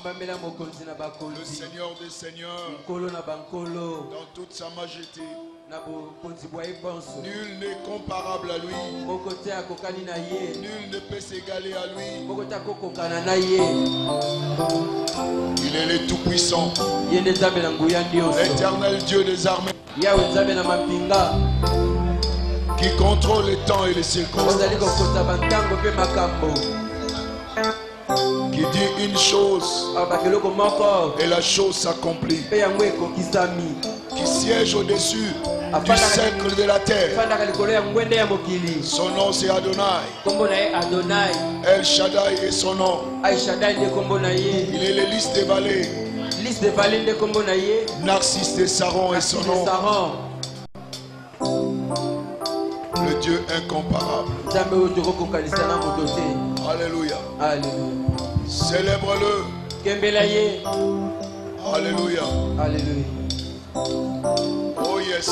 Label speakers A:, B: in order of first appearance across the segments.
A: le Seigneur des Seigneurs, dans toute sa majesté. Nul n'est comparable à lui. Nul ne peut s'égaler à lui. Il est le Tout-Puissant, l'Éternel Dieu des armées, qui contrôle les temps et les circonstances, qui dit une chose et la chose s'accomplit, qui siège au-dessus du cercle de la terre. Son nom c'est Adonai. El Shaddai est son nom. Il est le lys des vallées. Narcisse de Saron est son nom. Le Dieu incomparable. Alléluia. Célèbre-le. Alléluia. Oh yes.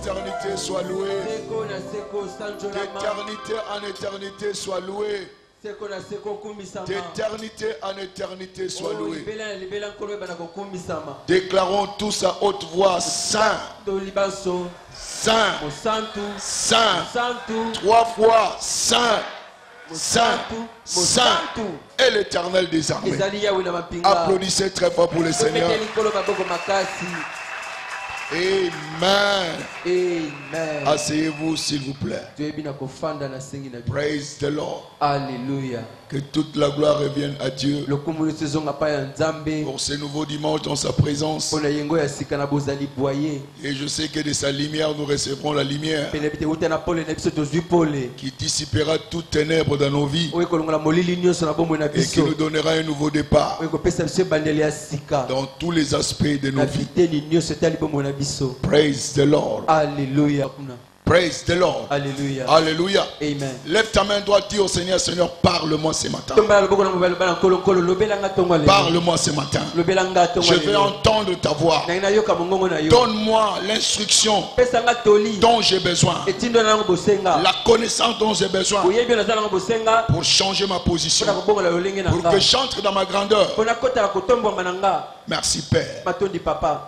A: éternité soit loué. D'éternité en éternité soit loué. D'éternité en éternité soit loué. Déclarons tous à haute voix: Saint, Saint, Saint, 3 fois Saint, Saint, Saint et l'Éternel des armées. Applaudissez très fort pour le Seigneur. Amen.
B: Amen.
A: Asseyez-vous s'il vous plaît. Praise the Lord.
B: Alléluia.
A: Que toute la gloire revienne à Dieu pour ce nouveau dimanche dans sa présence. Et je sais que de sa lumière nous recevrons la lumière qui dissipera toute ténèbres dans nos vies et qui nous donnera un nouveau départ dans tous les aspects de nos vies. Praise the Lord.
B: Alléluia.
A: Praise the Lord.
B: Alléluia.
A: Alléluia.
B: Amen.
A: Lève ta main droite, dis au Seigneur: Seigneur, parle-moi ce matin. Parle-moi ce matin. Je veux entendre ta voix. Donne-moi l'instruction dont j'ai besoin, la connaissance dont j'ai besoin pour changer ma position, pour que j'entre dans ma grandeur. Merci Père.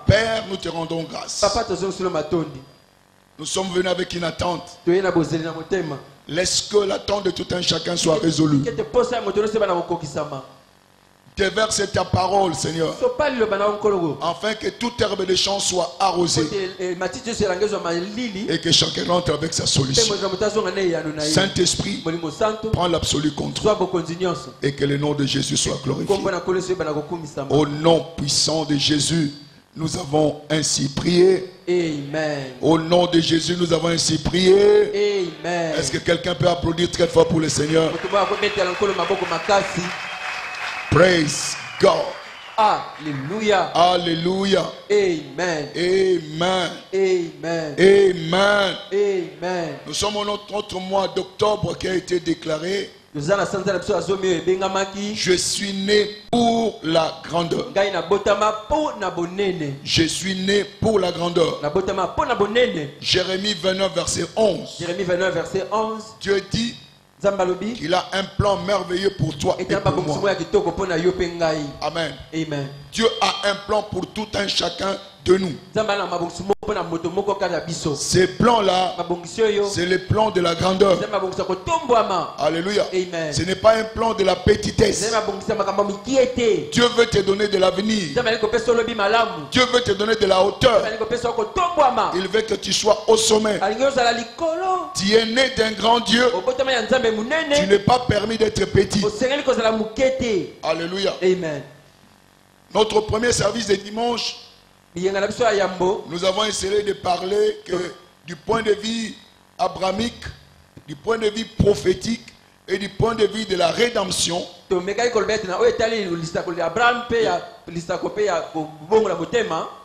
A: Père, nous te rendons grâce. Nous sommes venus avec une attente. Laisse que l'attente de tout un chacun soit résolue. Déverse ta parole, Seigneur, afin que toute herbe des champs soit arrosée et que chacun entre avec sa solution. Saint-Esprit, prends l'absolu contrôle et que le nom de Jésus soit glorifié. Au nom puissant de Jésus, nous avons ainsi prié.
B: Amen.
A: Au nom de Jésus, nous avons ainsi prié.
B: Amen.
A: Est-ce que quelqu'un peut applaudir très fort pour le Seigneur? Praise God.
B: Alléluia.
A: Alléluia.
B: Amen.
A: Amen.
B: Amen.
A: Amen.
B: Amen.
A: Nous sommes au notre mois d'octobre qui a été déclaré: je suis né pour la grandeur. Je suis né pour la grandeur. Jérémie 29 verset 11. Dieu dit qu'il a un plan merveilleux pour toi et pour moi. Amen.
B: Amen.
A: Dieu a un plan pour tout un chacun de nous. Ces plans-là, c'est le plan de la grandeur. Alléluia.
B: Amen.
A: Ce n'est pas un plan de la petitesse. Dieu veut te donner de l'avenir. Dieu veut te donner de la hauteur. Il veut que tu sois au sommet. Tu es né d'un grand Dieu. Tu n'es pas permis d'être petit. Alléluia.
B: Amen.
A: Notre premier service de dimanche, nous avons essayé de parler que du point de vue abrahamique, du point de vue prophétique et du point de vue de la rédemption.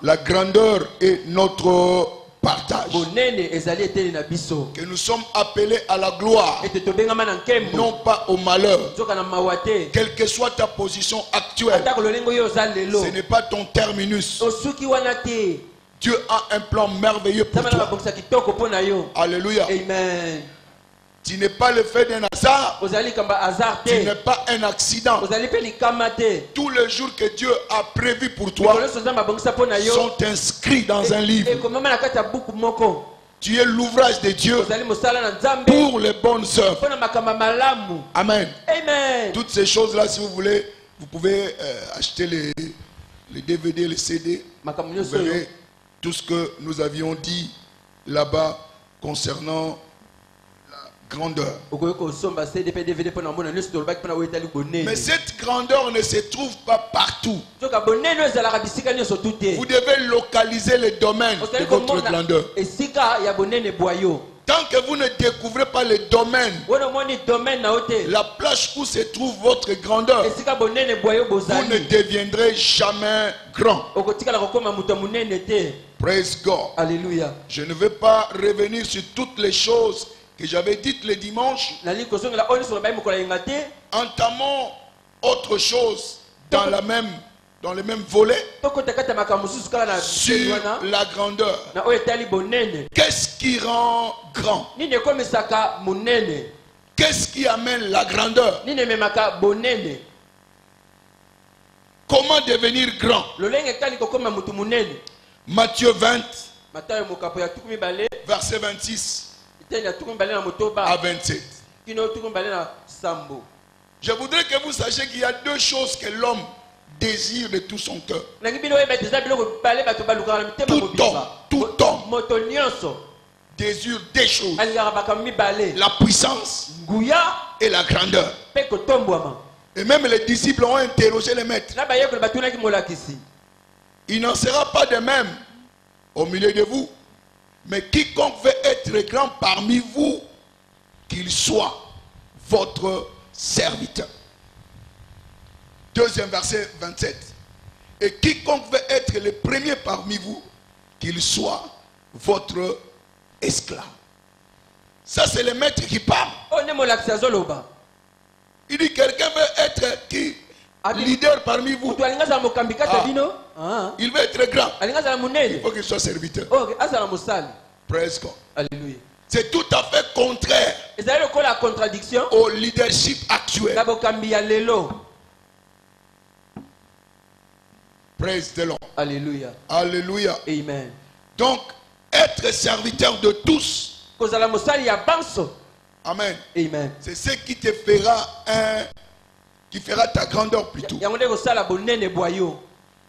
A: La grandeur est notre partage. Que nous sommes appelés à la gloire, non pas au malheur. Quelle que soit ta position actuelle, ce n'est pas ton terminus. Dieu a un plan merveilleux pour toi. Alléluia.
B: Amen.
A: Tu n'es pas le fait d'un hasard. Tu n'es pas un accident. Tous les jours que Dieu a prévus pour toi sont inscrits dans un livre. Tu es l'ouvrage de Dieu pour les bonnes œuvres. Amen.
B: Amen.
A: Toutes ces choses-là, si vous voulez, vous pouvez acheter les DVD, les CD. Vous verrez tout ce que nous avions dit là-bas concernant grandeur. Mais cette grandeur ne se trouve pas partout. Vous devez localiser les domaines de votre grandeur. Tant que vous ne découvrez pas les domaines, la place où se trouve votre grandeur, vous ne deviendrez jamais grand. Praise God.
B: Alléluia.
A: Je ne vais pas revenir sur toutes les choses que j'avais dites le dimanche. Entamons autre chose dans dans le même volet, sur la grandeur. Qu'est-ce qui rend grand? Qu'est-ce qui amène la grandeur? Comment devenir grand? Matthieu 20, verset 26 à 27. Je voudrais que vous sachiez qu'il y a deux choses que l'homme désire de tout son cœur. Tout homme désire des choses: la puissance et la grandeur. Et même les disciples ont interrogé les maîtres. Il n'en sera pas de même au milieu de vous, mais quiconque veut être grand parmi vous, qu'il soit votre serviteur. Deuxième verset 27. Et quiconque veut être le premier parmi vous, qu'il soit votre esclave. Ça, c'est le maître qui parle. Il dit: quelqu'un veut être qui? Leader parmi vous. Il veut être grand. Il faut qu'il soit serviteur. Praise God.
B: Alléluia.
A: C'est tout à fait contraire au leadership actuel. Praise the Lord.
B: Alléluia.
A: Alléluia.
B: Amen.
A: Donc, être serviteur de tous. Amen.
B: Amen.
A: C'est ce qui te fera qui fera ta grandeur plutôt.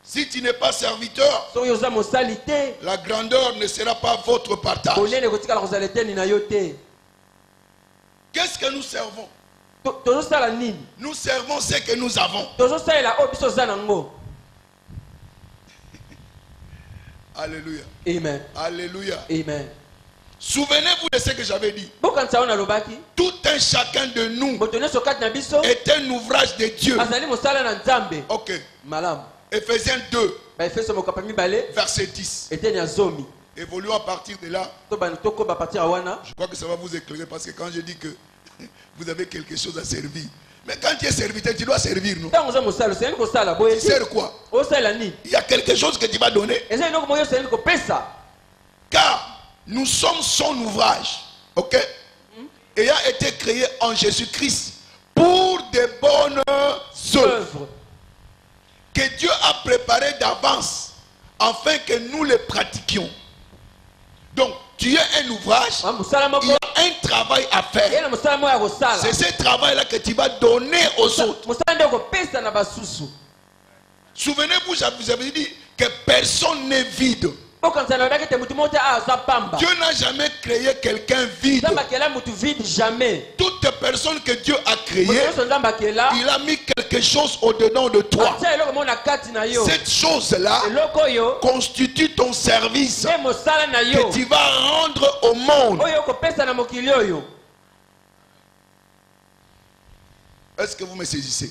A: Si tu n'es pas serviteur, la grandeur ne sera pas votre partage. Qu'est-ce que nous servons? Nous servons ce que nous avons. Alléluia.
B: Amen.
A: Alléluia.
B: Amen.
A: Souvenez-vous de ce que j'avais dit. Tout un chacun de nous est un ouvrage de Dieu. Ok. Ephésiens 2, verset 10. Évoluons à partir de là. Je crois que ça va vous éclairer, parce que quand je dis que vous avez quelque chose à servir, mais quand tu es serviteur, tu dois servir, non? Tu sers quoi? Il y a quelque chose que tu vas donner. Car nous sommes son ouvrage, ok? Ayant été créé en Jésus-Christ pour de bonnes œuvres que Dieu a préparées d'avance afin que nous les pratiquions. Donc, tu es un ouvrage, il y a un travail à faire. C'est ce travail-là que tu vas donner aux autres. Souvenez-vous, je vous avais dit que personne n'est vide. Dieu n'a jamais créé quelqu'un vide. Toute personne que Dieu a créée, il a mis quelque chose au-dedans de toi. Cette chose-là constitue ton service que tu vas rendre au monde. Est-ce que vous me saisissez?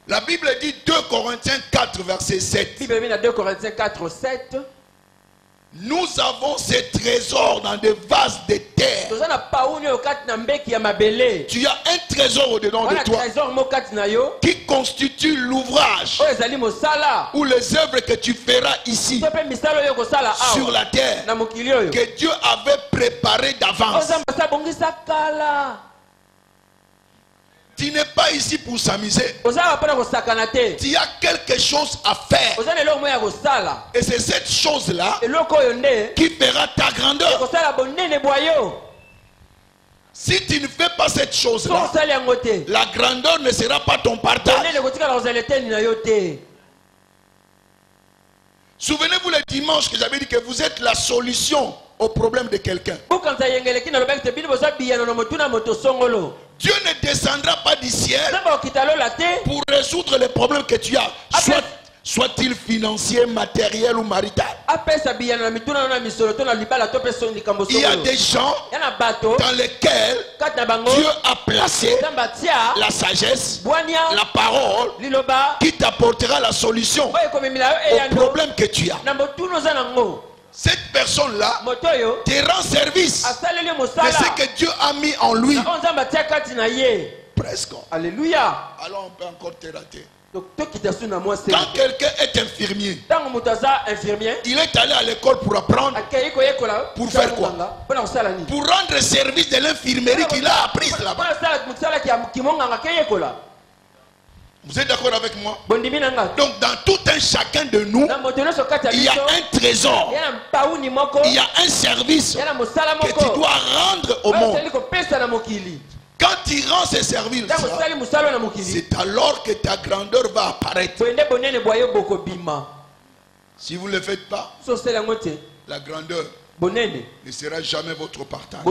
A: La Bible dit 2 Corinthiens 4, verset 7. Nous avons ces trésors dans des vases de terre. Tu as un trésor au-dedans de toi qui constitue l'ouvrage ou les œuvres que tu feras ici sur la terre, que Dieu avait préparé d'avance. Tu n'es pas ici pour s'amuser. Tu as quelque chose à faire. Et c'est cette chose-là qui fera ta grandeur. Si tu ne fais pas cette chose-là, la grandeur ne sera pas ton partage. Souvenez-vous le dimanche que j'avais dit que vous êtes la solution au problème de quelqu'un. Dieu ne descendra pas du ciel pour résoudre les problèmes que tu as, soit-il financier, matériel ou marital. Il y a des gens dans lesquels Dieu a placé la sagesse, la parole, qui t'apportera la solution au problème que tu as. Cette personne-là te rend service de ce que Dieu a mis en lui. Presque.
B: Alléluia.
A: Alors on peut encore te rater. Quand quelqu'un est infirmier, il est allé à l'école pour apprendre. Pour faire quoi? Pour rendre service de l'infirmerie qu'il a apprise là-bas. Vous êtes d'accord avec moi? Donc dans tout un chacun de nous, il y a un trésor, il y a un service que tu dois rendre au monde. Quand tu rends ce service, c'est alors que ta grandeur va apparaître. Si vous ne le faites pas, la grandeur ne sera jamais votre partage.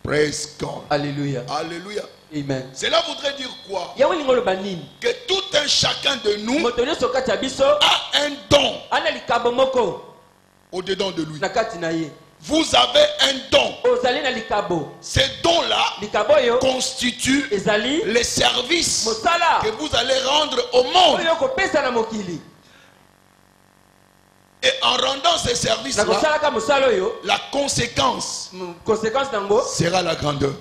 A: Praise God.
B: Alléluia.
A: Alléluia.
B: Amen.
A: Cela voudrait dire quoi? Que tout un chacun de nous a un don au-dedans de lui. Vous avez un don. Ces dons-là constituent les services que vous allez rendre au monde. Et en rendant ces services-là, la conséquence sera la grandeur.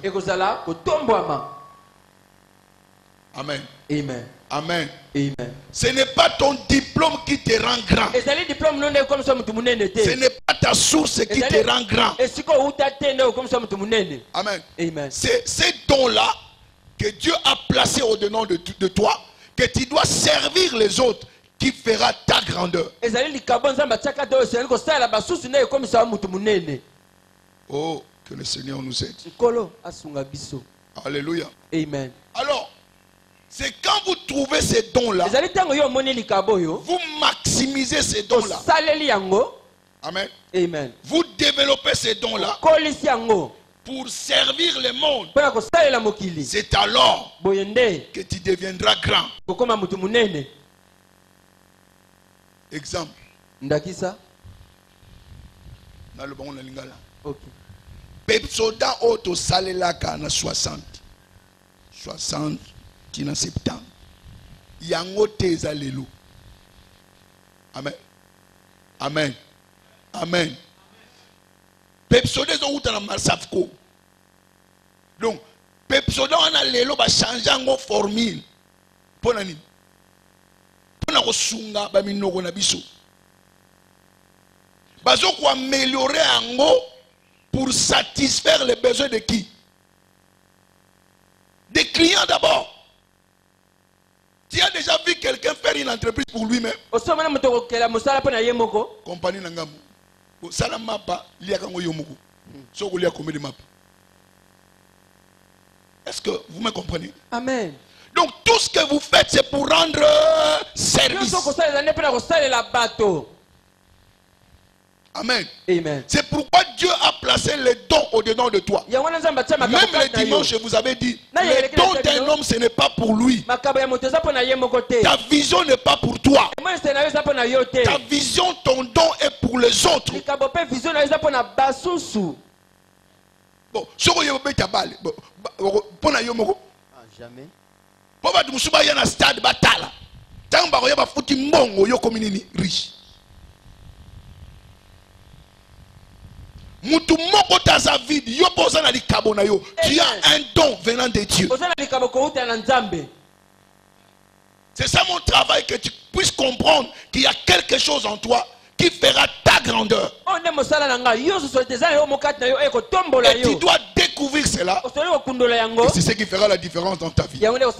A: Amen.
B: Amen.
A: Amen.
B: Amen.
A: Ce n'est pas ton diplôme qui te rend grand. Ce n'est pas ta source qui te rend grand. Amen.
B: Amen.
A: C'est ces dons-là que Dieu a placés au-dedans de toi, que tu dois servir les autres, qui fera ta grandeur. Oh, que le Seigneur nous aide. Alléluia.
B: Amen.
A: Alors, c'est quand vous trouvez ces dons-là, vous maximisez ces dons-là. Amen.
B: Amen.
A: Vous développez ces dons-là pour servir le monde. C'est alors que tu deviendras grand. Exemple.
B: Ndakisa.
A: Dans le bon lingala.
B: Ok.
A: Pepsoda auto salelaka na 60. 60 tina 70. Yango teza lelo. Amen. Amen. Amen. Pepsoda zo uta na masafko. Donc Pepsoda wana lelo ba changer ngo formule. Pona nini? Pona ko sunga ba minoko na biso. Bazo ko améliorer ango pour satisfaire les besoins de qui? Des clients d'abord. Tu as déjà vu quelqu'un faire une entreprise pour lui-même? Compagnie Nangamu. Salamapa, liakango yomuku. Soko lia combien de map? Est-ce que vous me comprenez?
B: Amen.
A: Donc tout ce que vous faites, c'est pour rendre service. Amen.
B: Amen.
A: C'est pourquoi Dieu a placé les dons au-dedans de toi. Même le dimanche, je vous avais dit, les dons d'un homme, ce n'est pas pour lui. Ta vision n'est pas pour toi. Ta vision, ton don est pour les autres. Bon, ce que vous
B: jamais.
A: Papa tu musuba yana stade batala. Tamba ko yaba futi mbongo yo komini riche. Mutu moko taza vide yo poza na likabo na yo. Tu as un don venant de Dieu. C'est ça mon travail, que tu puisses comprendre qu'il y a quelque chose en toi qui fera ta grandeur. Et tu dois découvrir cela. Et c'est ce qui fera la différence dans ta vie. Alléluia.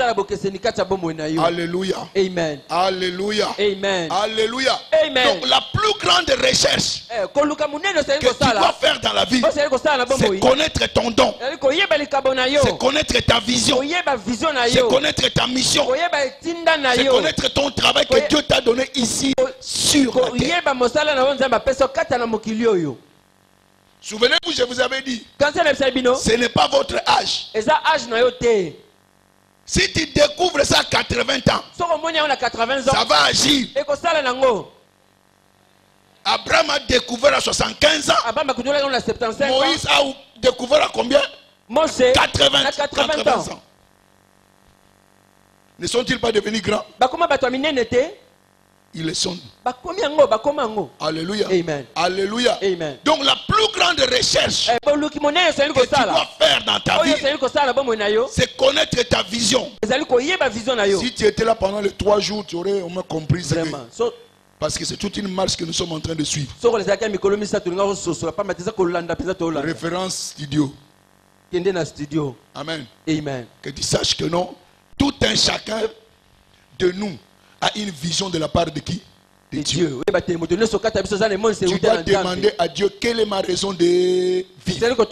B: Amen.
A: Alléluia.
B: Amen.
A: Alléluia.
B: Amen.
A: Donc la plus grande recherche que tu dois faire dans la vie, c'est connaître ton don. C'est connaître ta vision. C'est connaître ta mission. C'est connaître ton travail que Dieu t'a donné ici sur la terre. Souvenez-vous, je vous avais dit, ce n'est pas votre âge. Si tu découvres ça à 80 ans, ça va agir. Abraham a découvert à 75 ans. Moïse a découvert à combien? 80 ans. Ne sont-ils pas devenus grands? ils les sont.
B: Alléluia.
A: Amen. Alléluia.
B: Amen.
A: Donc la plus grande recherche que tu dois faire dans ta vie, c'est connaître ta vision. Si tu étais là pendant les 3 jours, tu aurais au moins compris ce que... Parce que c'est toute une marche que nous sommes en train de suivre. Référence studio. Amen.
B: Amen.
A: Que tu saches que non, tout un chacun de nous a une vision de la part de qui? De Dieu. Tu dois demander à Dieu quelle est ma raison de vivre. Il ne faut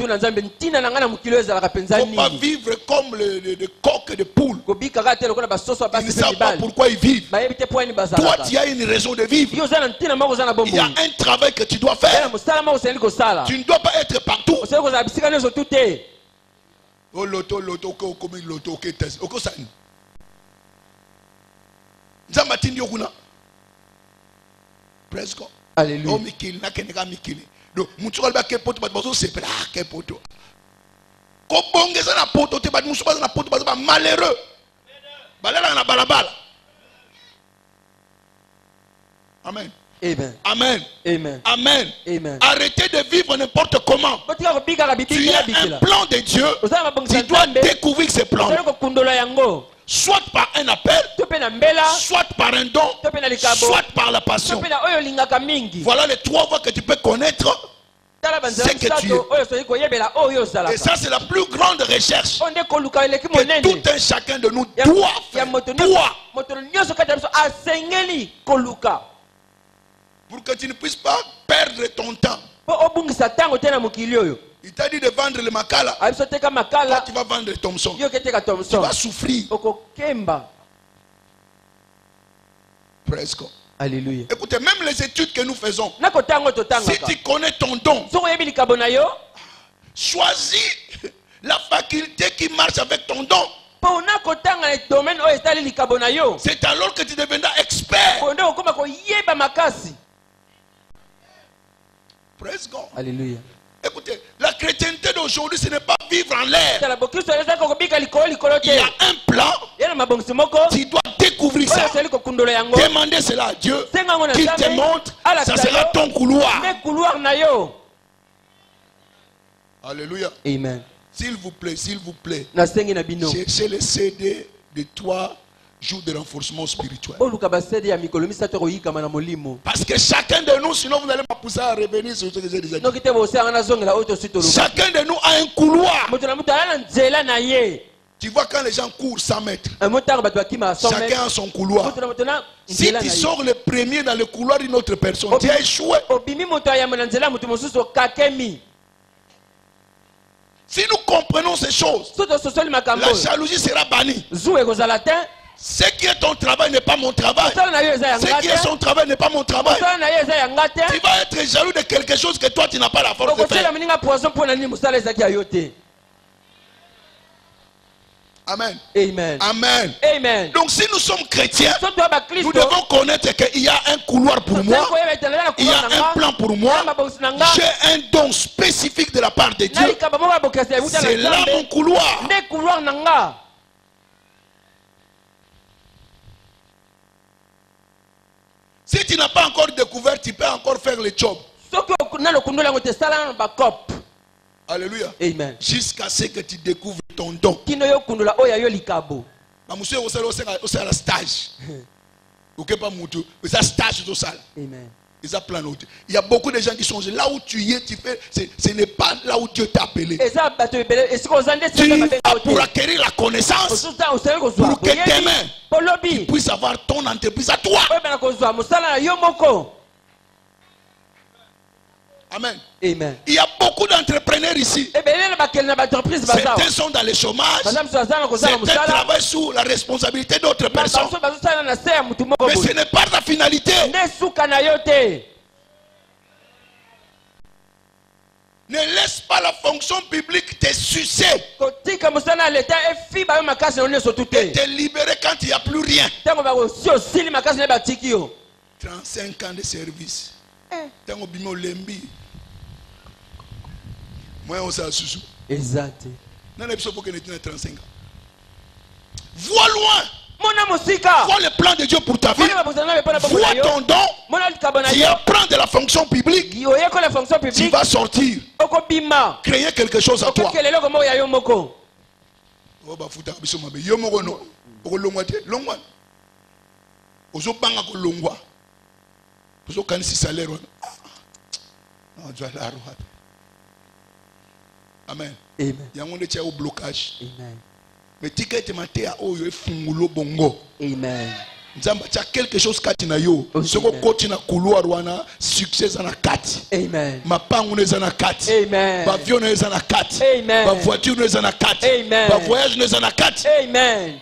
A: pas vivre comme le coq de poule. Ils ne savent pas pourquoi ils vivent. Toi, tu as une raison de vivre. Il y a un travail que tu dois faire. Tu ne dois pas être partout. Oh, loto, presque.
B: Alléluia.
A: Oh, mikili na keneka mikili. Donc, mutuka ba ke poto ba bazo sepela ke poto. Ko bongeza na poto te ba musuba na poto ba malheureux. Balala na balabala. Amen.
B: Amen.
A: Amen.
B: Amen.
A: Amen.
B: Amen.
A: Arrêtez de vivre n'importe comment. Tu as un plan de Dieu. Tu dois découvrir ce plan. Soit par un appel, soit par un don, soit par la passion. Voilà les 3 voies que tu peux connaître ce que tu es. Et ça, c'est la plus grande recherche que tout un chacun de nous doit faire. Pour que tu ne puisses pas perdre ton temps. Il t'a dit de vendre le makala. Toi, tu vas vendre le Thompson. Tu vas souffrir. Presque.
B: Alléluia.
A: Écoutez, même les études que nous faisons, si tu connais ton don, choisis la faculté qui marche avec ton don. C'est alors que tu deviendras expert. Presque.
B: Alléluia.
A: Écoutez, la chrétienté d'aujourd'hui, ce n'est pas vivre en l'air. Il y a un plan. Tu dois découvrir ça. Demander cela à Dieu. Qu'il te montre. Ça sera ton couloir. Alléluia.
B: Amen.
A: S'il vous plaît, cherchez les CD de 3 jours de renforcement spirituel. Parce que chacun de nous, sinon vous n'allez pas pousser à revenir sur ce que j'ai déjà dit. Chacun de nous a un couloir. Tu vois quand les gens courent 100 mètres, chacun a son couloir. Si tu sors le premier dans le couloir d'une autre personne, tu as échoué. Si nous comprenons ces choses, la jalousie sera bannie. Ce qui est ton travail n'est pas mon travail. Ce qui est son travail n'est pas mon travail. Tu vas être jaloux de quelque chose que toi tu n'as pas la force de faire. Amen.
B: Amen.
A: Amen.
B: Amen.
A: Donc si nous sommes chrétiens, nous devons connaître qu'il y a un couloir pour moi, il y a un plan pour moi, j'ai un don spécifique de la part de Dieu. C'est là mon couloir. Si tu n'as pas encore découvert, tu peux encore faire le job. Alléluia.
B: Amen.
A: Jusqu'à ce que tu découvres ton don. Stage.
B: Amen.
A: Il y a beaucoup de gens qui sont là où tu es, ce n'est pas là où Dieu t'a appelé. Tu vas pour acquérir la connaissance, pour que demain, tu puisses avoir ton entreprise à toi. Amen.
B: Amen.
A: Il y a beaucoup d'entrepreneurs ici. Certains sont dans le chômage. Certains travaillent sous la responsabilité d'autres personnes. Mais ce n'est pas ta finalité. Ne laisse pas la fonction publique te sucer et te libérer quand il n'y a plus rien. 35 ans de service. Moi, on s'est sous.
B: Exact.
A: Non, il faut que tu aies 35 ans. Vois loin. Vois le plan de Dieu pour ta vie, vois ton don, tu apprends de la fonction publique, tu vas sortir, créer quelque chose à toi. Amen. Il y a un blocage. Mais tu as bongo.
B: Amen.
A: Il y a quelque chose qui na yo. Ce que tu as couloir wana succès na kati.
B: Amen.
A: Ma pangu na kati.
B: Amen.
A: Ma avion na kati.
B: Amen.
A: Ma voiture na kati.
B: Amen.
A: Ma voyage na kati.
B: Amen.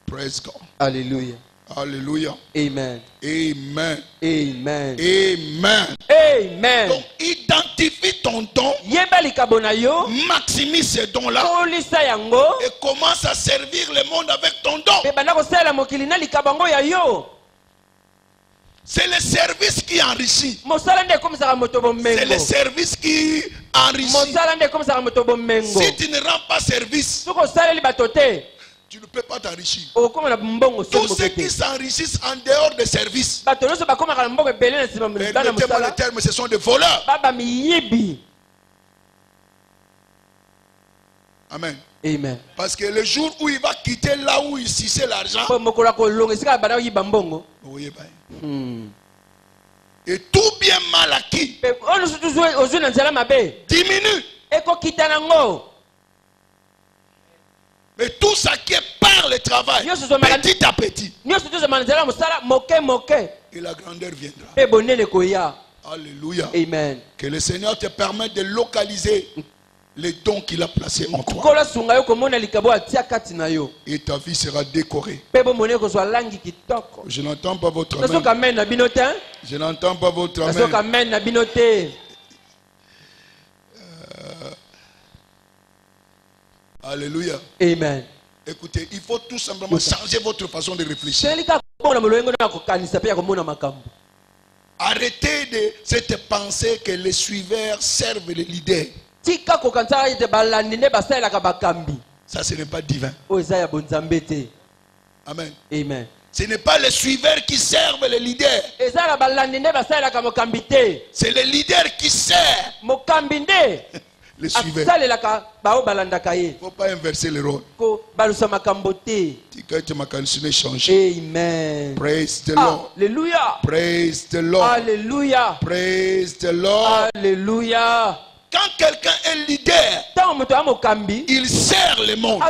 A: Praise God.
B: Alléluia.
A: Alléluia.
B: Amen.
A: Amen.
B: Amen.
A: Amen.
B: Amen.
A: Donc, identifie ton don. Maximise ce don-là. Et commence à servir le monde avec ton don. C'est le service qui enrichit. C'est le service qui enrichit. Si tu ne rends pas service, tu ne peux pas t'enrichir. Tous ceux qui s'enrichissent en dehors des services, permettez-moi le terme, ce sont des voleurs. Amen.
B: Amen.
A: Parce que le jour où il va quitter là où il suçait l'argent, et tout bien mal acquis diminue. Mais tout ça qui est par le travail, petit à petit, et la grandeur viendra. Alléluia.
B: Amen.
A: Que le Seigneur te permette de localiser les dons qu'il a placés en toi. Et ta vie sera décorée. Je n'entends pas votre amen. Je n'entends pas votre amen. Alléluia.
B: Amen.
A: Écoutez, il faut tout simplement changer votre façon de réfléchir. Arrêtez de cette pensée que les suiveurs servent les leaders. Ça, ce n'est pas divin. Amen.
B: Amen.
A: Ce n'est pas les suiveurs qui servent les leaders. C'est les leaders qui servent les suiveurs. Il ne faut pas inverser les rôles.
B: Amen.
A: Praise the Lord.
B: Alléluia.
A: Praise the Lord.
B: Alléluia.
A: Praise the Lord.
B: Alléluia.
A: Quand quelqu'un est leader, il sert le monde.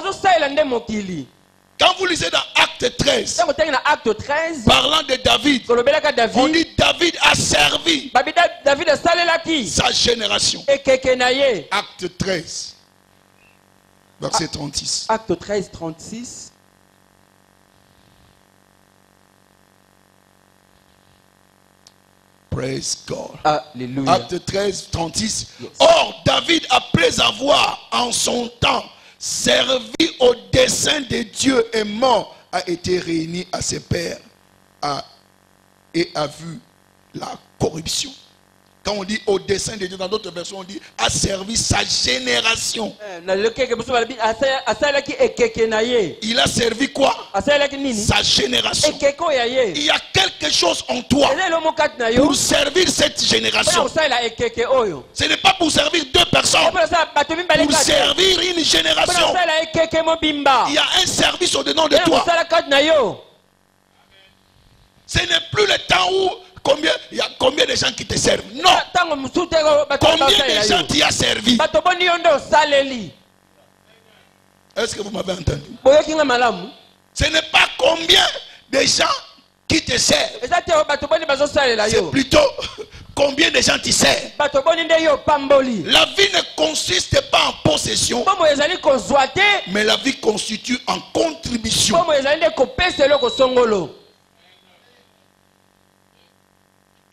A: Quand vous lisez dans Acte 13, parlant de David, on dit David a servi sa génération. Acte 13, verset 36.
B: Acte 13, 36.
A: Praise God.
B: Alléluia.
A: Acte 13, 36. Yes. Or, David, après avoir en son temps servi au dessein de Dieu et mort, a été réuni à ses pères et a vu la corruption. Quand on dit au dessein de Dieu, dans d'autres versions, on dit a servi sa génération. Il a servi quoi? Sa génération. Il y a quelque chose en toi pour servir cette génération. Ce n'est pas pour servir deux personnes, pour servir une génération. Il y a un service au-dedans de toi. Ce n'est plus le temps où il y a combien de gens qui te servent? Non. Combien de gens t'y a servi? Est-ce que vous m'avez entendu? Ce n'est pas combien de gens qui te servent. C'est plutôt combien de gens t'y servent. La vie ne consiste pas en possession, mais la vie constitue en contribution.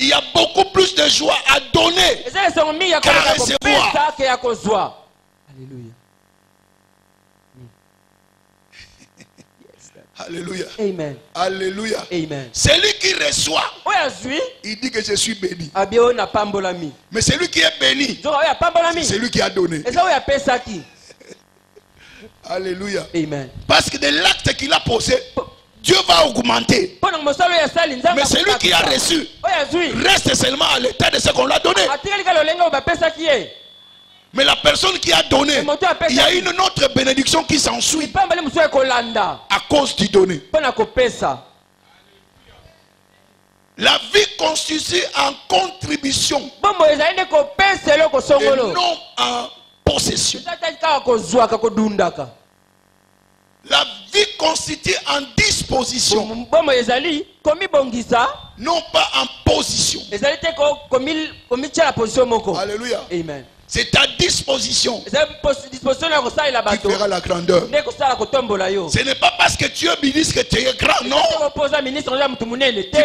A: Il y a beaucoup plus de joie à donner qu'à recevoir.
B: Alléluia.
A: Alléluia.
B: Amen.
A: Alléluia.
B: Amen.
A: Celui qui reçoit, il dit que je suis béni. Mais celui qui est béni, c'est celui qui a donné. Alléluia.
B: Amen.
A: Parce que de l'acte qu'il a posé, Dieu va augmenter. Mais celui qui a reçu reste seulement à l'état de ce qu'on l'a donné. Mais la personne qui a donné, il y a une autre bénédiction qui s'ensuit à cause du donné. La vie constitue en contribution et non en possession. La vie constitue en disposition, non pas en position. Alléluia.
B: Amen.
A: C'est ta disposition qui fera la grandeur. Ce n'est pas parce que tu es ministre que tu es grand, non. Tu peux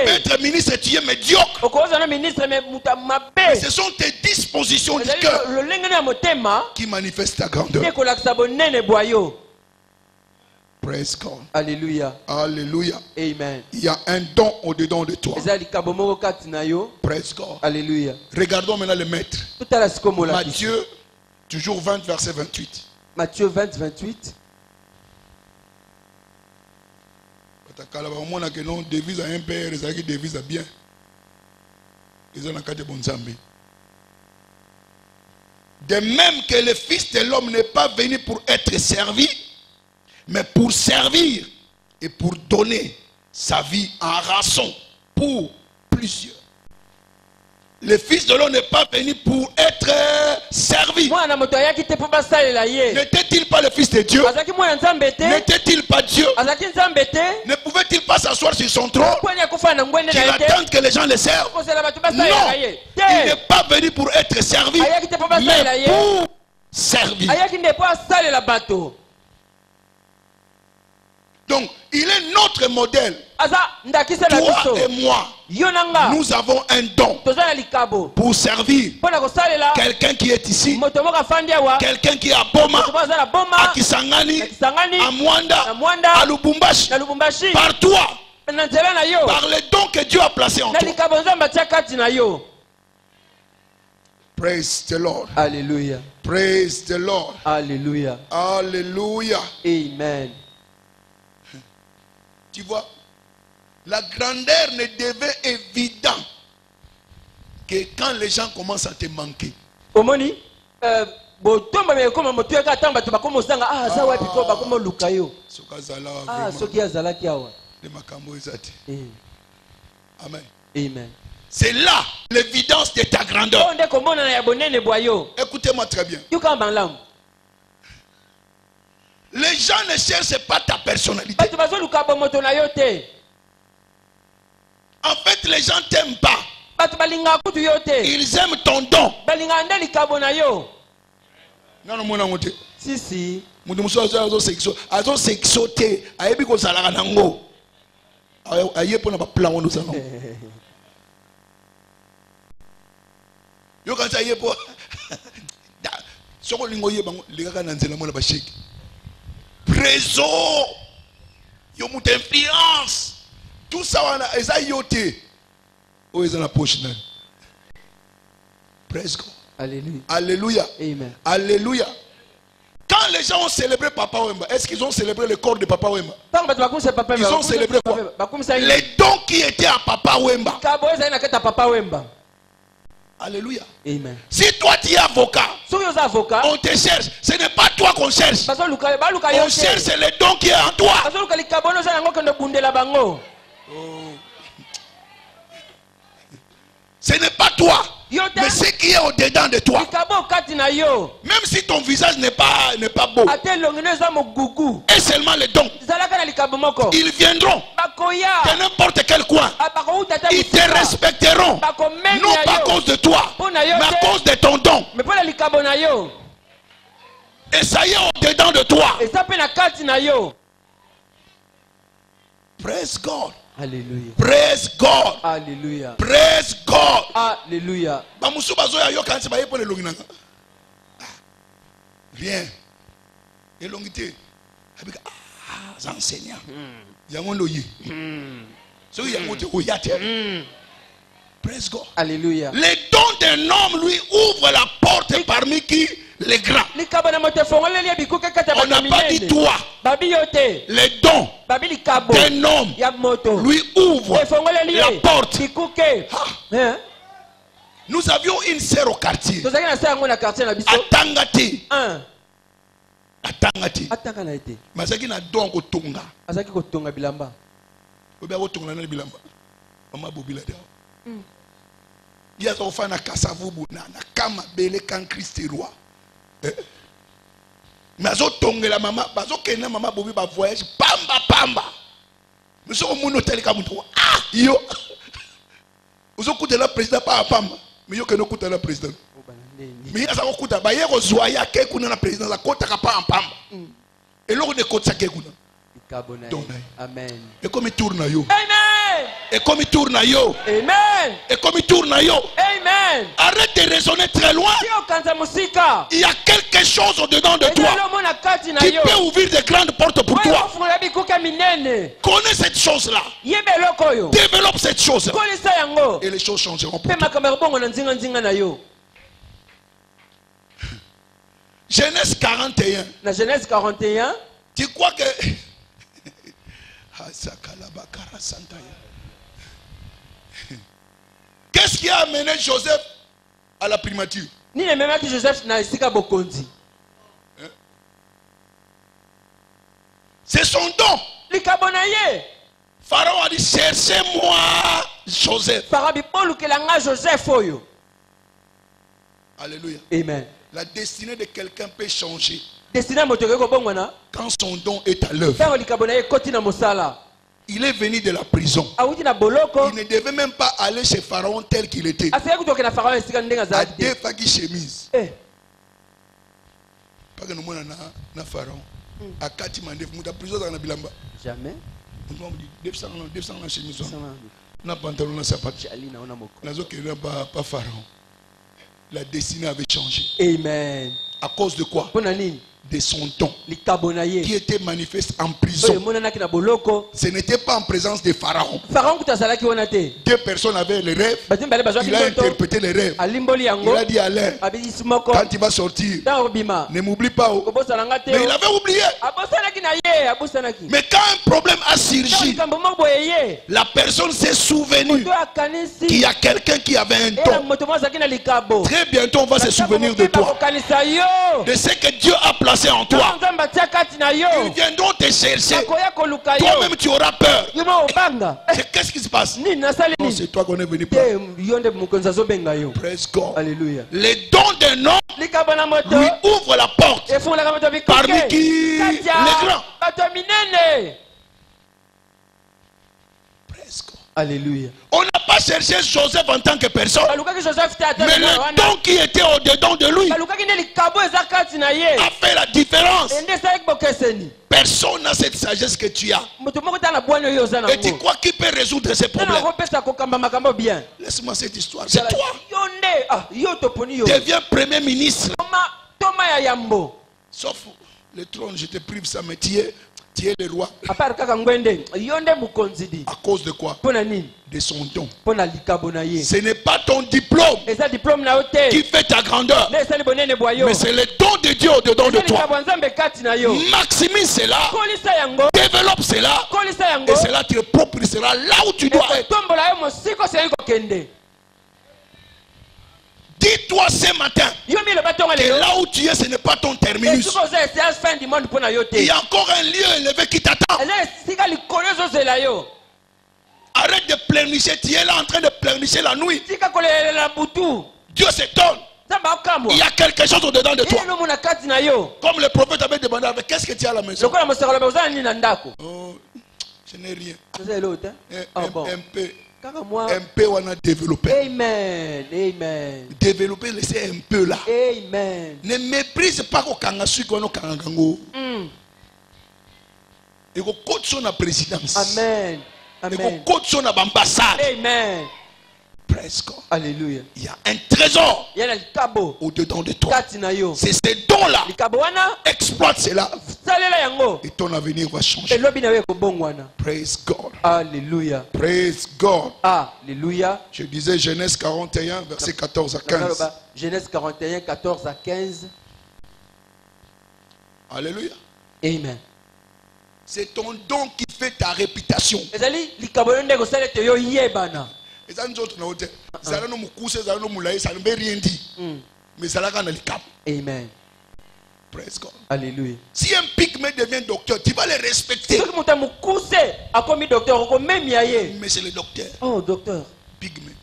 A: être ministre et tu es médiocre. Mais ce sont tes dispositions du cœur qui manifestent ta grandeur. Praise God.
B: Alléluia.
A: Alléluia.
B: Amen.
A: Il y a un don au-dedans de toi. Praise God.
B: Alléluia.
A: Regardons maintenant le maître. Matthieu, toujours 20, verset 28.
B: Matthieu 20, 28.
A: De même que le Fils de l'homme n'est pas venu pour être servi, mais pour servir et pour donner sa vie en rançon pour plusieurs. Le Fils de l'homme n'est pas venu pour être servi. N'était-il pas le Fils de Dieu? N'était-il pas Dieu? Ne pouvait-il pas s'asseoir sur son trône qu'il attende que les gens le servent? Non, il n'est pas venu pour être servi, mais pour servir. Donc, il est notre modèle. Toi et moi, nous avons un don pour servir quelqu'un qui est ici, quelqu'un qui est à Boma, à Kisangani, à Mwanda, à Lubumbashi, par toi, par les dons que Dieu a placés en toi. Praise the Lord.
B: Alléluia.
A: Praise the Lord.
B: Alléluia.
A: Alléluia.
B: Amen.
A: Tu vois, la grandeur ne devait évident que quand les gens commencent à te manquer. Amen.
B: Amen.
A: C'est là l'évidence de ta grandeur. Écoutez-moi très bien. Les gens ne cherchent pas ta personnalité. En fait, les gens ne t'aiment pas. Ils aiment ton don.
B: Si, si.
A: Préso, yo mou influence, tout ça on eza yoté, o eza na poche nan. Praise God.
B: Alléluia.
A: Alléluia.
B: Amen.
A: Alléluia. Quand les gens ont célébré Papa Wemba, est-ce qu'ils ont célébré le corps de Papa Wemba? Ils ont célébré quoi? Les dons qui étaient à Papa Wemba. Alléluia.
B: Amen.
A: Si toi tu es avocat, on te cherche. Ce n'est pas toi qu'on cherche. On cherche le don qui est en toi. Ce n'est pas toi, mais ce qui est au-dedans de toi. Même si ton visage n'est pas beau, et seulement les dons, ils viendront de n'importe quel coin. Ils te respecteront, non pas à cause de toi, mais à cause de ton don. Et ça y est au-dedans de toi. Praise God.
B: Alléluia.
A: Praise God.
B: Alléluia.
A: Praise God.
B: Alléluia.
A: Rien. Et l'ongité. Ah, enseignant. Praise God.
B: Alléluia.
A: Les dons d'un homme lui ouvrent la porte parmi qui les grands. On n'a pas dit toi. Les dons d'un homme lui ouvre la porte. Ah. Nous avions une sœur au quartier. Atangati. Atangati. Masaki na don ko tonga.
B: Azaki ko tonga bilamba.
A: Oba ko tonga na bilamba. Mama bobila da. Ya so fa na kasavubu na kama bele kan Christ roi. Mazo tongela mama, bazo kena mama bobi ba voyage pamba. Monsieur omuno teleka mutu. Ah yo. Uzo kutela président pa pamba. Mais yo keno kutela président. Mais il y a ça qui ba yero zoya ke kuna na président la kota ka pa pamba. Et l'on ne kota ke kuna.
B: Amen.
A: Et comme il tourne à yo.
B: Amen.
A: Et comme il tourne à yo.
B: Amen.
A: Et comme il tourne à yo.
B: Amen.
A: Arrête de raisonner très loin. Il y a quelque chose au-dedans de toi qui peut ouvrir de grandes portes pour toi. Connais cette chose-là. Développe cette chose-là. Et les choses changeront pour toi. Genèse 41.
B: La Genèse 41.
A: Tu crois que... Qu'est-ce qui a amené Joseph à la primature?
B: Ni le même que Joseph n'a pas bokondi.
A: C'est son don. Pharaon a dit cherchez-moi Joseph. Alléluia.
B: Amen.
A: La destinée de quelqu'un peut changer quand son don est à l'œuvre. Il est venu de la prison. Il ne devait même pas aller chez Pharaon tel qu'il était. À deux fagis chemises. Pas que nous sommes na Pharaon. À Kati Mandef, nous avons prison dans la Bilamba.
B: Jamais.
A: Nous avons dit 200 chemises. Nous avons pantalon, nous avons sapat. Nous avons pas Pharaon. La destinée avait changé.
B: Amen.
A: À cause de quoi? De son don qui était manifeste en prison. Ce n'était pas en présence de Pharaon. Deux personnes avaient les rêves. Il a interprété les rêves. Il a dit Alain, quand il va sortir, ne m'oublie pas. Mais il avait oublié. Mais quand un problème a surgi, la personne s'est souvenue qu'il y a quelqu'un qui avait un don. Très bientôt on va se souvenir de toi, de ce que Dieu a placé en toi. Ils viendront te chercher. Toi-même tu auras peur. Qu'est-ce qui se passe? Non, c'est toi qu'on est venu pour. Praise God.
B: Alléluia.
A: Les dons d'un homme lui ouvrent la porte. Parmi qui? Les grands. Praise God.
B: Alléluia.
A: On n'a pas cherché Joseph en tant que personne, mais le don qui était au-dedans de lui a fait la différence. Personne n'a cette sagesse que tu as. Et tu crois qu'il peut résoudre ces problèmes? Laisse-moi cette histoire. C'est toi. Deviens premier ministre. Sauf le trône, je te prive ça, mais tu es le roi. À cause de quoi? De son don. Ce n'est pas ton diplôme qui fait ta grandeur, mais c'est le don de Dieu au-dedans de toi. Maximise cela, développe cela, et cela te propulsera là où tu dois être. Dis-toi ce matin que là où tu es, ce n'est pas ton terminus. Il y a encore un lieu élevé qui t'attend. Arrête de pleurnicher, tu es là en train de pleurnicher la nuit. Dieu s'étonne. Il y a quelque chose au-dedans de toi. Comme le prophète avait demandé, qu'est-ce que tu as à la maison? Oh, je n'ai rien. Un peu on a développé.
B: Amen. Amen.
A: Développer, laissez un peu là.
B: Amen.
A: Ne méprise pas au kangasu qu'on a kangango. Et au coach son présidence.
B: Amen.
A: Et au coach son ambassade.
B: Amen.
A: Presque.
B: Alléluia.
A: Il y a un trésor au-dedans de toi. C'est ces dons-là. Exploite cela. Et ton avenir va changer. Praise God.
B: Alléluia.
A: Praise God.
B: Alléluia.
A: Je disais Genèse 41, verset 14 à 15.
B: Genèse 41, 14 à 15.
A: Alléluia.
B: Amen.
A: C'est ton don qui fait ta réputation.
B: Ezali likabo nde ko sala te yo yebana.
A: Et ça nous autres na hotel. Ça nous mukuse, ça nous moulaye, ça ne veut rien dire. Mais ça là quand le cap.
B: Amen.
A: Praise God.
B: Alléluia.
A: Si un pygmée devient docteur, tu vas le respecter.
B: Si muta mukuse akomi docteur ko même yaye.
A: Mais c'est le docteur.
B: Oh docteur.
A: Pygmée.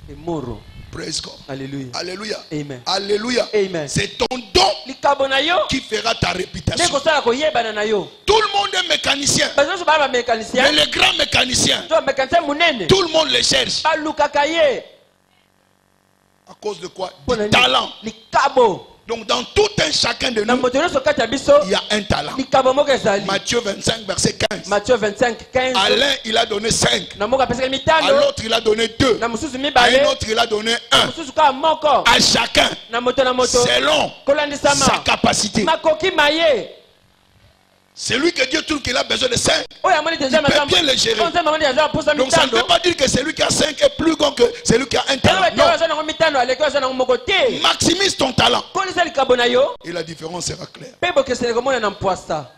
B: Et moro.
A: Praise God.
B: Alléluia.
A: Alléluia.
B: Amen.
A: Alléluia.
B: Amen.
A: C'est ton don
B: Likabo na yo
A: qui fera ta réputation.
B: ko sala ko yebana na yo.
A: Tout le monde est mécanicien.
B: Bazo ba mécanicien.
A: Mais les grands mécaniciens,
B: Jo mécanicien munene.
A: tout le monde les cherche.
B: Ba lukaka ye.
A: À cause de quoi? Du talent.
B: Likabo.
A: Donc dans tout un chacun de nous, il y a un talent. Matthieu 25, verset 15.
B: Matthieu 25, 15.
A: À l'un, il a donné 5. À
B: À
A: l'autre, il a donné 2. À un autre, il a donné 1. À chacun, selon sa capacité. C'est lui que Dieu trouve qu'il a besoin de 5. Il peut bien le gérer. Donc ça ne veut pas dire que celui qui a 5 est plus grand que celui qui a un talent. Non. Maximise ton talent. Et la différence sera claire.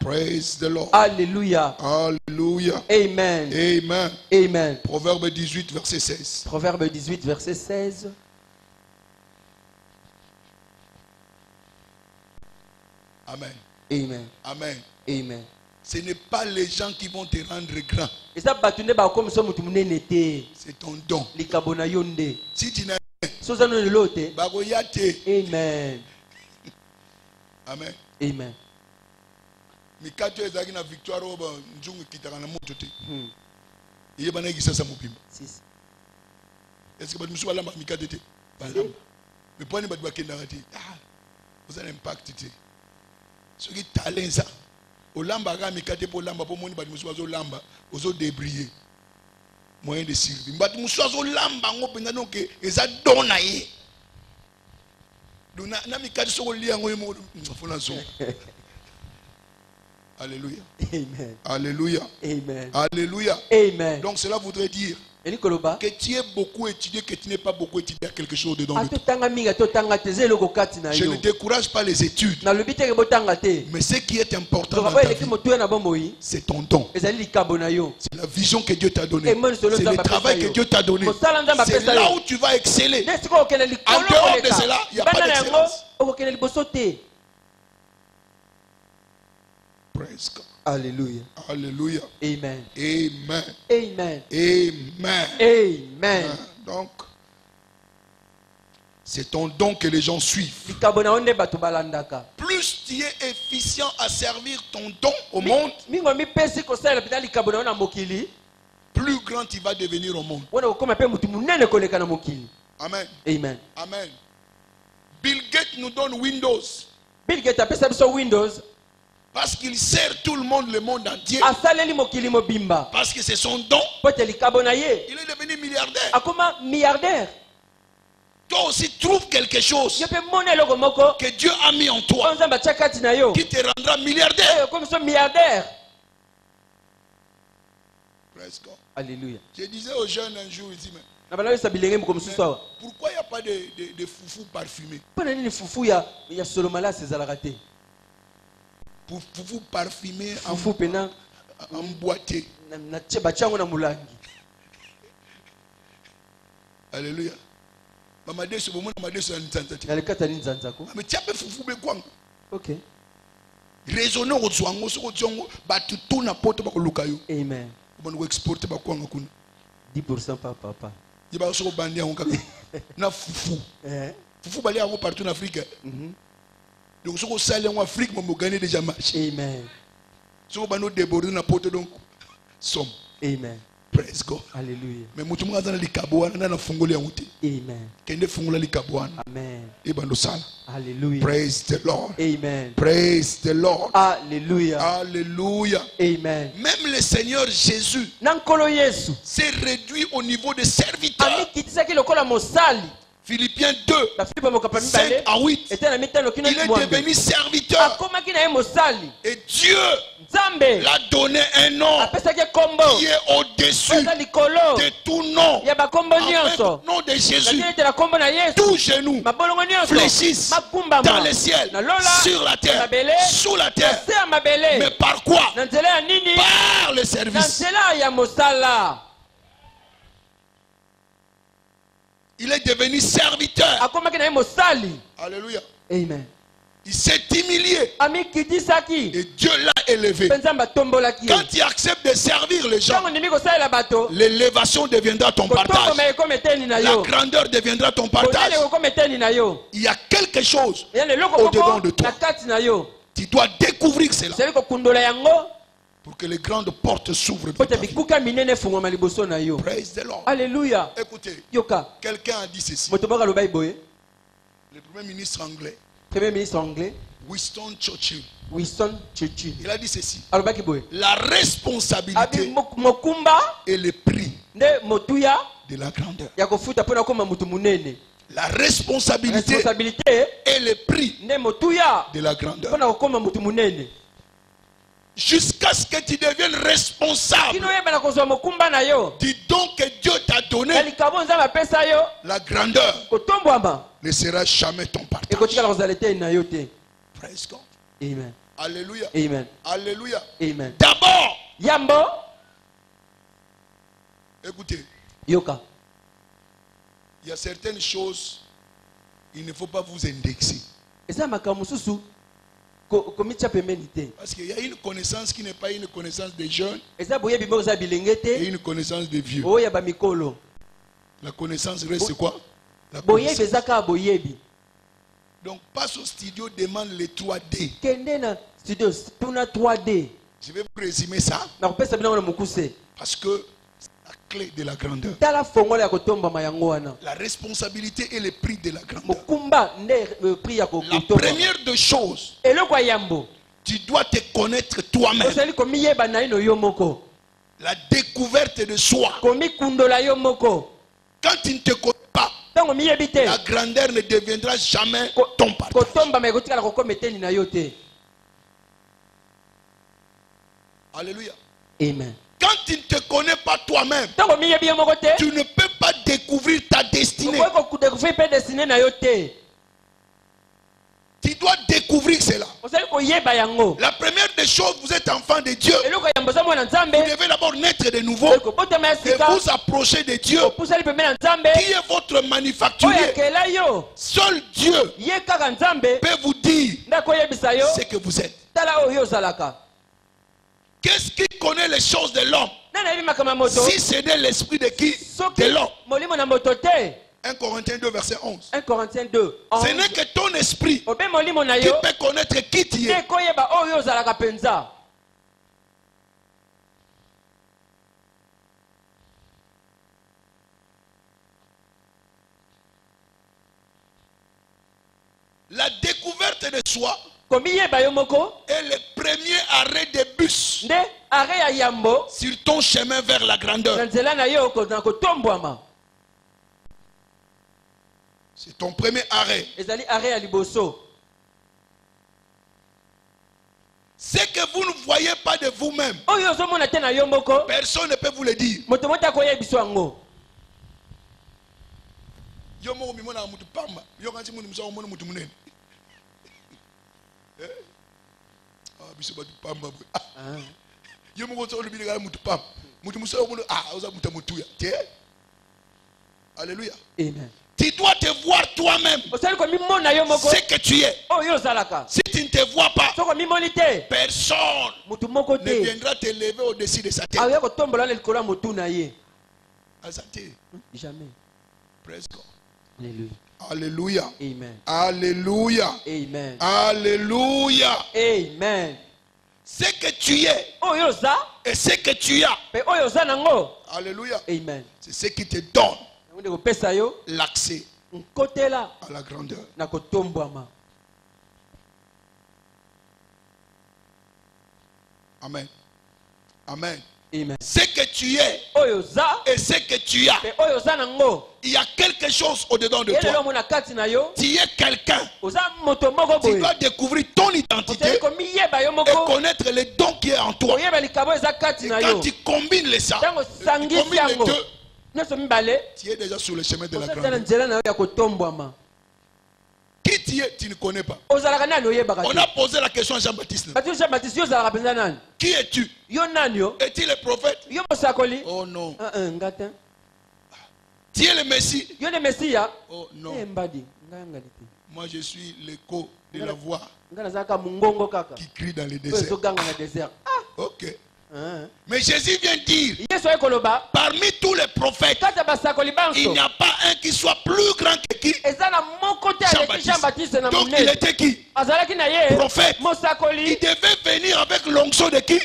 A: Praise the Lord.
B: Alléluia.
A: Alléluia.
B: Amen.
A: Amen.
B: Amen.
A: Proverbe 18, verset 16.
B: Proverbe 18, verset 16.
A: Amen.
B: Amen.
A: Amen.
B: Amen.
A: Ce n'est pas les gens qui vont te rendre grand. C'est ton don. Si tu n'as rien,
B: Amen.
A: Amen.
B: Amen.
A: Mikato ezaki na victoire oba njungu kitaka na moto te. Yebana gisasa mupimba. Est-ce que badu balamba mikato te? Balamba. Mais poni badu bakenda ngati. Vous avez un impact te. Ce qui talent ça. Olamba ga mikate po lamba po moni badu musu lamba ozo débriller. Moyen de survie. Badu musu lamba ngo penza donc eza dona ye. Donc na mikate so lia ngo mo fona so. Alléluia.
B: Amen.
A: Alléluia.
B: Amen.
A: Alléluia.
B: Amen.
A: Donc cela voudrait dire que tu aies beaucoup étudié, que tu n'aies pas beaucoup étudié, il y a quelque chose dedans. De toi. Je ne décourage pas les études. Mais ce qui est important dans ta vie, c'est ton don. C'est la vision que Dieu t'a donnée. C'est le travail que Dieu t'a donné. C'est là où tu vas exceller. En dehors de cela, il n'y a pas d'excellence. Praise God.
B: Alléluia.
A: Alléluia.
B: Amen.
A: Amen.
B: Amen.
A: Amen.
B: Amen.
A: Donc, c'est ton don que les gens suivent. Plus tu es efficient à servir ton don au monde, plus grand tu vas devenir au monde. Amen.
B: Amen.
A: Amen. Bill Gates nous donne Windows.
B: Bill Gates a Windows.
A: Parce qu'il sert tout le monde entier. Parce que c'est son don. Il est devenu milliardaire. Toi aussi trouve quelque chose que Dieu a mis en toi qui te rendra milliardaire. Praise God.
B: Alléluia.
A: Je disais aux jeunes un jour ici, pourquoi il n'y a pas de foufou parfumé? Pour foufou parfumé emboîté. Alléluia.
B: Ok.
A: Raisonner au Zouango, sur Zouango, tout n'importe quoi Lukayo.
B: Amen.
A: On va exporter
B: 10% par papa.
A: Il va se rebandir en Kaka. Na foufou. Foufou balé partout en Afrique. Donc, si on sale en Afrique, on va gagner déjà match.
B: Amen.
A: Si on va nous déborder, on porte donc somme.
B: Amen.
A: Praise God.
B: Alléluia.
A: Mais moi, tout le monde a dit kabouana, on a fongolé en outé.
B: Amen.
A: Kende fongolé li kabouana.
B: Amen.
A: Et ben sala.
B: Alléluia.
A: Praise the Lord.
B: Amen.
A: Praise the Lord.
B: Alléluia.
A: Alléluia.
B: Amen.
A: Même le Seigneur Jésus s'est réduit au niveau de serviteur. Philippiens 2, 5 à 8. Il est devenu serviteur. Et Dieu
B: Nzambe
A: l'a donné un nom
B: apesaki kombo
A: qui est au-dessus
B: eza likolo
A: de tout nom.
B: ya bakombo
A: Avec
B: nyonso.
A: le nom de Jésus,
B: Na ete la kombo na Yesu
A: tout genou
B: mabolongo nyonso
A: fléchissent
B: makumbama
A: dans le ciel,
B: na lola
A: sur la terre,
B: mabele
A: sous la
B: na
A: terre.
B: se ya mabele
A: Mais par quoi?
B: na nzela ya nini
A: Par le
B: na
A: service.
B: nzela ya mosala
A: Il est devenu serviteur.
B: akomaki na ye mosali.
A: Alléluia.
B: Amen.
A: Il s'est humilié
B: amikitisaki
A: et Dieu l'a élevé.
B: mpe nzambe atombolaki ye.
A: Quand tu acceptes de servir les gens,
B: ntango ndimi kosalela bato
A: l'élévation deviendra ton partage.
B: kotongoma ekoma eteni na
A: La
B: yo
A: grandeur deviendra ton partage.
B: konene ekokoma eteni na yo
A: Il y a quelque chose
B: eya leloko
A: au-dedans
B: moko
A: de toi.
B: na kati na yo
A: Tu dois découvrir cela
B: seli kokundola yango
A: pour que les grandes portes s'ouvrent.
B: po
A: de ta
B: te
A: vie.
B: bikuka minene efungwama liboso na yo.
A: Praise the Lord.
B: Alléluia.
A: Écoutez,
B: Yoka
A: quelqu'un a dit ceci.
B: moto moko alobai boye
A: Le premier ministre anglais,
B: premier ministre anglais
A: Winston Churchill,
B: Winston Churchill
A: il a dit ceci.
B: alobaki boye
A: La
B: abi
A: responsabilité
B: mokumba
A: est le prix
B: nde motuya
A: de la grandeur.
B: ya kofuta mpona koma mutu munene.
A: La responsabilité
B: responsabilité
A: est le prix
B: nde motuya
A: de la grandeur.
B: mpona kokoma mutu munene
A: Jusqu'à ce que tu deviennes responsable
B: kino oyeba na kozwa mokumba na yo
A: du don que Dieu t'a
B: na
A: donné,
B: likabo nzambe apesa yo
A: la grandeur
B: kotombwama
A: ne sera jamais ton partage.
B: ekotikala kozala eteni na yo te.
A: Praise God.
B: Amen.
A: Alléluia.
B: Amen.
A: Alléluia.
B: Amen.
A: D'abord,
B: yambo
A: écoutez,
B: yoka
A: il y a certaines choses, il ne faut pas vous indexer.
B: eza makambo mosusu komitya pembeni te.
A: Parce qu'il y a une connaissance qui n'est pas une connaissance des jeunes
B: eza boyebi moko eza bilenge
A: et
B: te
A: une connaissance des vieux.
B: oyo ya bamikolo.
A: La connaissance reste quoi? La
B: boyebi
A: connaissance.
B: eza kaka boyebi.
A: Donc passe au studio, demande les 3D.
B: kende na studio tuna 3D
A: Je vais vous résumer ça
B: na kopesa bino na mokuse
A: parce que c'est la clé de la grandeur.
B: tala fongola ya kotombama yango wana.
A: La responsabilité et le prix de la grandeur.
B: mokumba nde prix ya
A: La
B: kotombama.
A: première des choses,
B: eloko ya yambo
A: tu dois te connaître toi-même.
B: ozali komiyeba na ino yo moko
A: La découverte de soi.
B: komikundola yo moko.
A: Quand tu ne te connais pas,
B: ntango miyebi te
A: la grandeur ne deviendra jamais ton partage.
B: kotombama ekotikala kokoma eteni na yo te.
A: Alléluia.
B: Amen.
A: Quand tu ne te connais pas toi-même,
B: ntango miyebi yo moko te
A: tu ne peux pas découvrir ta destinée.
B: okoki kodécouvrir mpe destine na yo te.
A: Tu dois découvrir cela.
B: ozali koyeba yango.
A: La première des choses, vous êtes enfant de Dieu.
B: eloko ya yambo oza mwana nzambe
A: Vous devez d'abord naître de nouveau
B: ekobotama ya
A: et
B: sika
A: vous approcher de Dieu
B: opusali pembe na nzambe
A: qui est votre
B: oyo
A: manufacturier.
B: akela yo
A: Seul Dieu
B: ye kaka nzambe
A: peut vous dire
B: nde akoyebisa yo
A: ce que vous êtes.
B: tala oyo ozalaka.
A: Qu'est-ce qui connaît les choses de l'homme
B: nani ayebi makambo ya moto
A: si ce n'est l'esprit de qui?
B: soki
A: De l'homme.
B: molimo na moto te.
A: 1 Corinthiens 2 verset 11.
B: 1 Corinthiens 2
A: Ce n'est que ton esprit
B: obe molimo na
A: qui
B: yo
A: peut connaître qui tu
B: nde
A: es.
B: ekoyeba oyo ozalaka mpenza.
A: La découverte de soi
B: komiyeba yo moko
A: est le premier arrêt de bus
B: nde are ya yambo
A: sur ton chemin vers la
B: na
A: grandeur.
B: nzela na yo na kotombwama.
A: C'est ton premier arrêt.
B: ezali are ya liboso.
A: Ce que vous ne voyez pas de vous-même,
B: oyo ozomona te na yo moko
A: personne ne peut vous le dire.
B: moto moto akoyebiso yango.
A: Yo mo mi mona mutu pamba. Yo kanti munu musa mona mutu munene. Ah biso ba pamba. Yo mo ko olu bi ga mutu pamba. Mutu musa mona oza mutu mutuya. Tie. Alléluia.
B: Amen.
A: Tu dois te voir toi-même.
B: osali komimona yo moko
A: Ce que tu es.
B: oyo ozalaka.
A: Si tu ne te vois pas,
B: soko mimoni te
A: personne
B: motu moko
A: ne
B: te
A: viendra te lever au-dessus de sa tête.
B: aoya kotombola na likolo ya motu na ye.
A: Azate.
B: Jamais.
A: Praise God.
B: Alléluia.
A: Alléluia.
B: Amen.
A: Alléluia.
B: Amen.
A: Alléluia.
B: Amen.
A: Ce que tu es
B: oyo oza
A: et ce que tu as.
B: mpe oyo oza nango.
A: Alléluia.
B: Amen.
A: C'est ce qui te donne
B: yango nde kopesa yo
A: l'accès
B: nkotela
A: à la grandeur.
B: na kotombwama.
A: Amen. Amen.
B: Amen.
A: Ce que tu es
B: oyo oza
A: et ce que tu as,
B: mpe oyo oza nango
A: il y a quelque chose au-dedans de
B: elelo
A: toi.
B: omona kati na yo
A: Tu es quelqu'un.
B: oza moto moko
A: Tu
B: boye
A: dois découvrir ton
B: ozali
A: identité
B: komiyeba yo
A: et
B: moko
A: connaître les dons qui est est en toi. Et quand tu combines les sangs, tu combines les deux, tu es déjà sur le chemin de la grandeur. Qui tu es, tu ne connais pas. On a posé la question à Jean-Baptiste. Qui es-tu? Es-tu le prophète? Oh non. Tu es le Messie? Oh non. Moi je suis l'écho de la voix qui crie dans les déserts. Ok. Mais Jésus vient dire, parmi tous les prophètes, il n'y a pas un qui soit plus grand que qui? Jean-Baptiste. Donc il était qui? Prophète. Il devait venir avec l'onction de qui?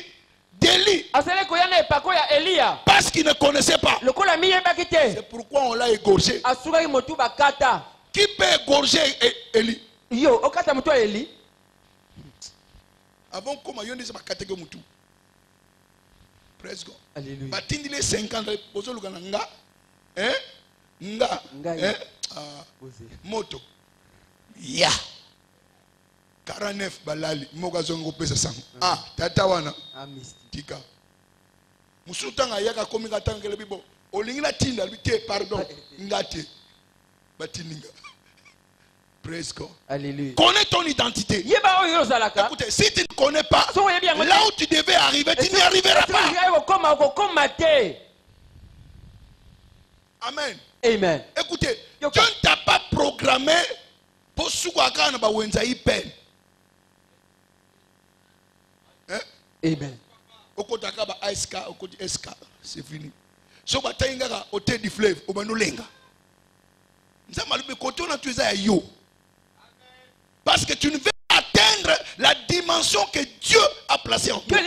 A: D'Élie. Parce qu'il ne connaissait pas. C'est pourquoi on l'a égorgé. Qui peut égorger Élie? Avant comment on dit ça catégorie mutu. Presque. Alléluia. Batindi les 50 poso lukana nga. Moto. Ya. 49 balali mogazongo pesa sango. Tata wana. Tika. Musutanga yaka komika tangele bibo. Olingina tinda bité pardon. Ngate. Batininga. Praise God. Alléluia. Connais ton identité. Écoutez, si tu ne connais pas, là où tu devais arriver, tu n'y arriveras pas. Amen. Amen. Écoutez, Dieu ne t'a pas programmé pour soukaga na ba wenzaï peine. Amen. Okotaka ba ASK, okoti SK, c'est fini. So ba tainga au thé du fleuve, au manulenga. Nzamalubi koto na tuza yo. Parce que tu ne veux atteindre la dimension que Dieu a placée en toi.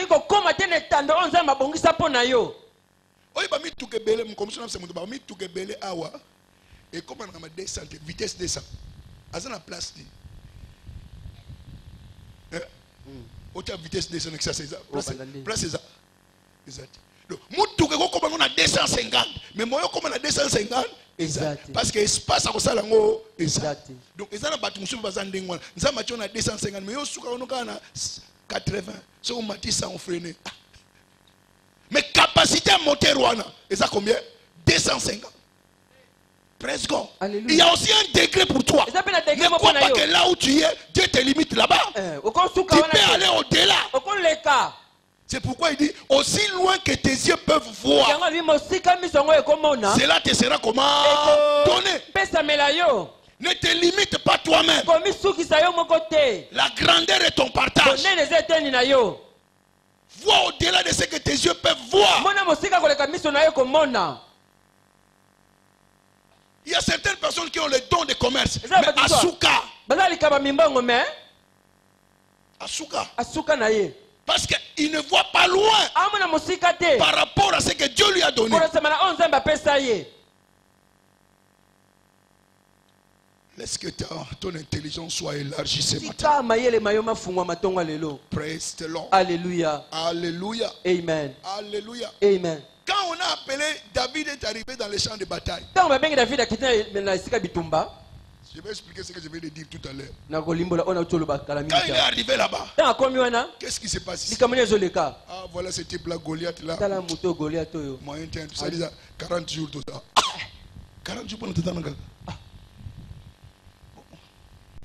A: Oui, bah mi tout que belé, mon commission c'est mon bah mi tout que belé awa. Et comment on a descente, vitesse descend. À ça la place dit. Autre vitesse descend que ça c'est ça. Place c'est ça. Exact. Donc mutu que comment on a 250, mais moi comment on a 250. Exact. Parce que l'espace a ça lango exact. Donc ils ont battu monsieur bazanding wana. Nza match on a 250 mais yo suka on a 80. So on mati sans freiner. Mais capacité moteur wana, et ça combien? 250. Presque. Il y a aussi un degré pour toi. Ne crois pas que là où tu es, Dieu te limite là-bas. Tu peux aller au-delà. C'est pourquoi il dit, aussi loin que tes yeux peuvent voir, cela te sera comment donné. Ne te limite pas toi-même. La grandeur est ton partage. Vois au-delà de ce que tes yeux peuvent voir. Il y a certaines personnes qui ont le don de commerce. Mais Asuka. Parce qu'il ne voit pas loin par rapport à ce que Dieu lui a donné. Laisse que ton intelligence soit élargie ce matin. Praise the Lord. Alléluia. Alléluia. Amen. Alléluia. Amen. Quand on a appelé, David est arrivé dans les champs de bataille. Je vais expliquer ce que je vais le dire tout à l'heure. Quand il est arrivé là-bas, qu'est-ce qui s'est passé? Ah, voilà ce type-là, Goliath là. Moyen temps, ça dit 40 jours tout ça. 40 jours pour nous attendre.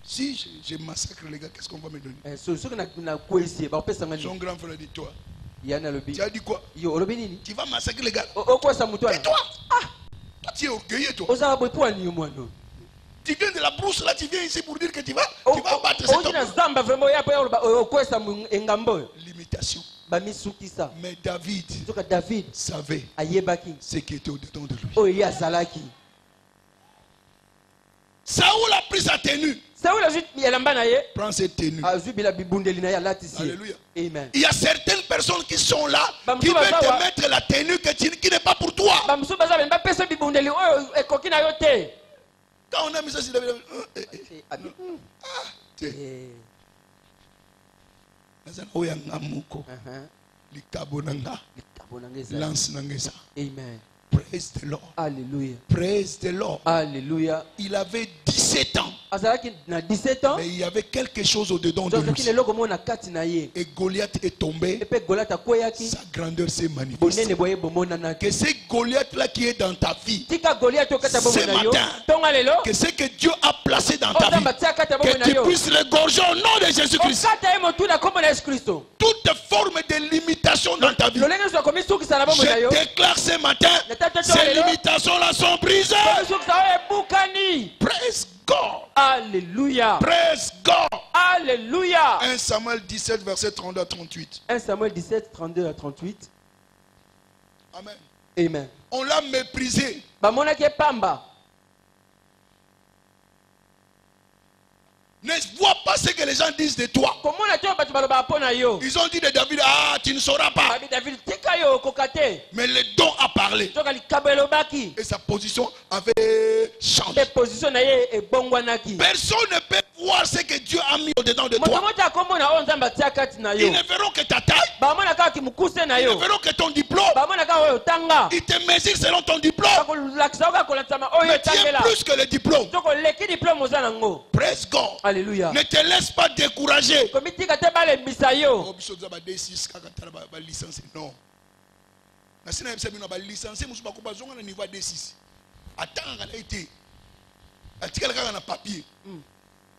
A: Si je massacre les gars, qu'est-ce qu'on va me donner? Son grand frère dit toi. Tu as dit quoi? Tu vas massacrer les gars. Et toi? Toi tu es orgueilleux toi. Tu viens de la brousse là, tu viens ici pour dire que tu vas battre cet homme. Limitation. Mais David savait ce qui était au-dedans de lui. Saoul a pris sa tenue. Prends cette tenue. Alléluia. Amen. Il y a certaines personnes qui sont là qui veulent te mettre la tenue qui n'est pas pour toi. Quand on a mis ça sur David, Amen. Praise the Lord.
B: Alléluia.
A: Praise the Lord.
B: Alléluia.
A: Il avait 17 ans.
B: Na 17 ans.
A: Mais il y avait quelque chose au-dedans de lui. Et Goliath est tombé. Sa grandeur s'est manifestée. Que c'est Goliath-là qui est dans ta vie. Ce matin, que c'est que Dieu a placé dans ta vie. Que tu puisses l'égorger au nom de Jésus-Christ. Toute forme de limitation dans ta vie. Je déclare ce matin, ces limitations-là sont brisées. Praise God.
B: Alléluia.
A: Praise God.
B: Alléluia.
A: 1 Samuel 17, verset 32 à 38.
B: 1 Samuel 17, 32 à 38.
A: Amen.
B: Amen.
A: On l'a méprisé. Ne vois pas ce que les gens disent de toi. Ils ont dit de David, ah, tu ne sauras pas. Mais le don a parlé. Et sa position avait changé. Personne ne peut voir ce que Dieu a mis au-dedans de toi. Ils ne verront que ta taille. Ils ne verront que ton diplôme. Ils te mesurent selon ton diplôme. Mais tu es plus que le diplôme. Praise God.
B: Alléluia.
A: Ne te laisse pas décourager. Non.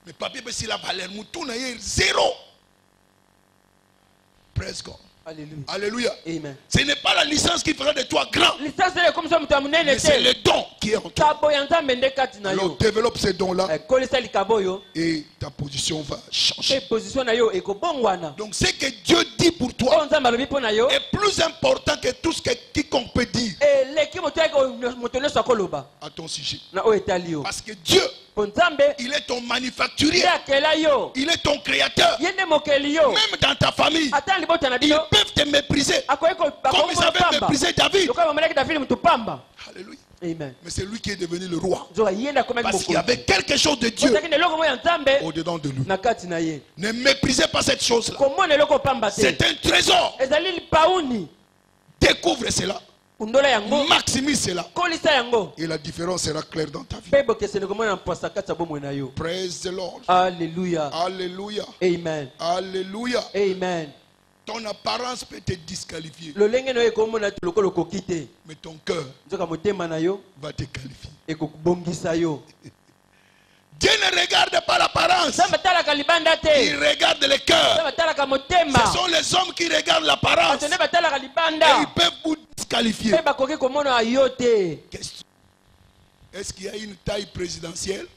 A: Mais papier, c'est la valeur. Zéro. Praise God.
B: Alléluia.
A: Alléluia.
B: Amen.
A: Ce n'est pas la licence qui fera de toi grand. Mais c'est le don qui est en toi. Alors développe ces dons-là. Et ta position va changer. Donc ce que Dieu dit pour toi est plus important que tout ce que quiconque peut dire à ton sujet. Parce que Dieu, il est ton manufacturier. Il est ton créateur. Même dans ta famille, ils peuvent te mépriser comme ils avaient méprisé David. Alléluia.
B: Amen.
A: Mais c'est lui qui est devenu le roi. Parce qu'il y avait quelque chose de Dieu au-dedans de lui. Ne méprisez pas cette chose-là. C'est un trésor. Découvre cela. Maximise cela. Et la différence sera claire dans ta vie. Praise the Lord.
B: Alléluia.
A: Alléluia.
B: Amen.
A: Alléluia.
B: Amen.
A: Ton apparence peut te disqualifier. Mais ton cœur va te qualifier. Dieu ne regarde pas l'apparence. Il regarde le cœur. Ce sont les hommes qui regardent l'apparence. Et ils peuvent vous disqualifier. Est-ce qu'il y a une taille présidentielle?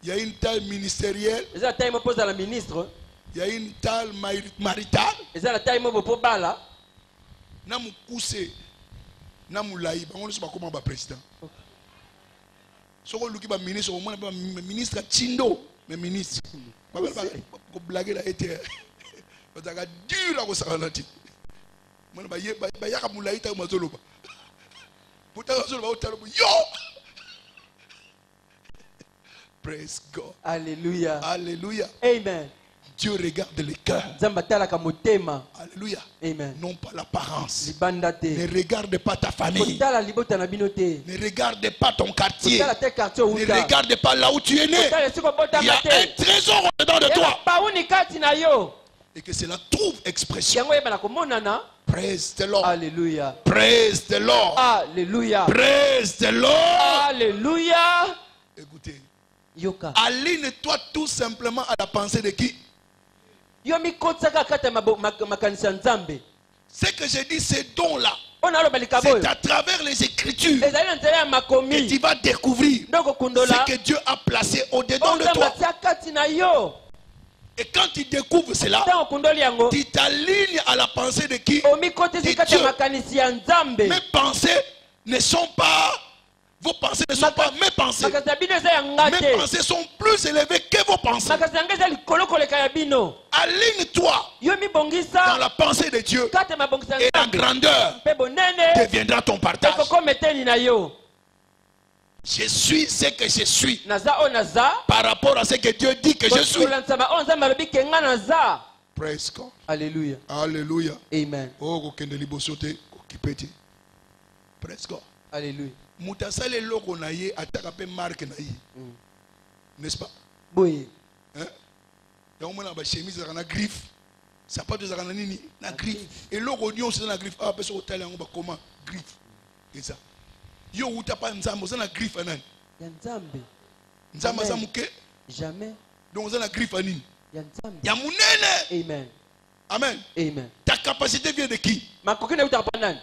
B: Il y a
A: une taille ministérielle? Il y a une taille maritale? Président. Ministre Chindo, mais ministre. Praise God.
B: Alléluia.
A: Alléluia.
B: Amen.
A: Dieu regarde le cœur. Alléluia.
B: Amen.
A: Non pas l'apparence. Ne regarde pas ta famille. Ne regarde pas ton quartier. Ne regarde pas là où tu es né. Il y a un trésor au-dedans de toi. Et que cela trouve expression. Praise the Lord.
B: Alléluia.
A: Praise the Lord.
B: Alléluia.
A: Praise the Lord.
B: Alléluia.
A: Écoutez. Aligne-toi tout simplement à la pensée de qui?
B: Ce
A: que je dis, ces dons-là, c'est à travers les Écritures que tu vas découvrir ce que Dieu a placé au-dedans de toi. Et quand tu découvres cela, tu t'alignes à la pensée de qui? De Dieu. Mes pensées ne sont pas... Vos pensées ne sont pas mes pensées. Mes pensées sont plus élevées que vos pensées. Aligne-toi dans la pensée de Dieu et la grandeur deviendra ton partage. Je suis ce que je suis par rapport à ce que Dieu dit que je suis. Praise God.
B: Alléluia.
A: Alléluia.
B: Amen.
A: Oh, praise God.
B: Alléluia.
A: Mutasale loko na ye ataka pe marque na ye. N'est-ce pas?
B: Oui.
A: Hein? Donc on a ba chemise na griffe. Sapato za na nini na griffe. Et loko nyon c'est na griffe. Ah parce que hôtel on ba comment griffe. C'est ça. Yo utapa nzambo za na griffe anani.
B: Ya nzambe.
A: Nzamba za muke?
B: Jamais.
A: Donc za na griffe anini.
B: Ya nzambe.
A: Ya munene.
B: Amen.
A: Amen.
B: Amen.
A: Ta capacité vient de qui?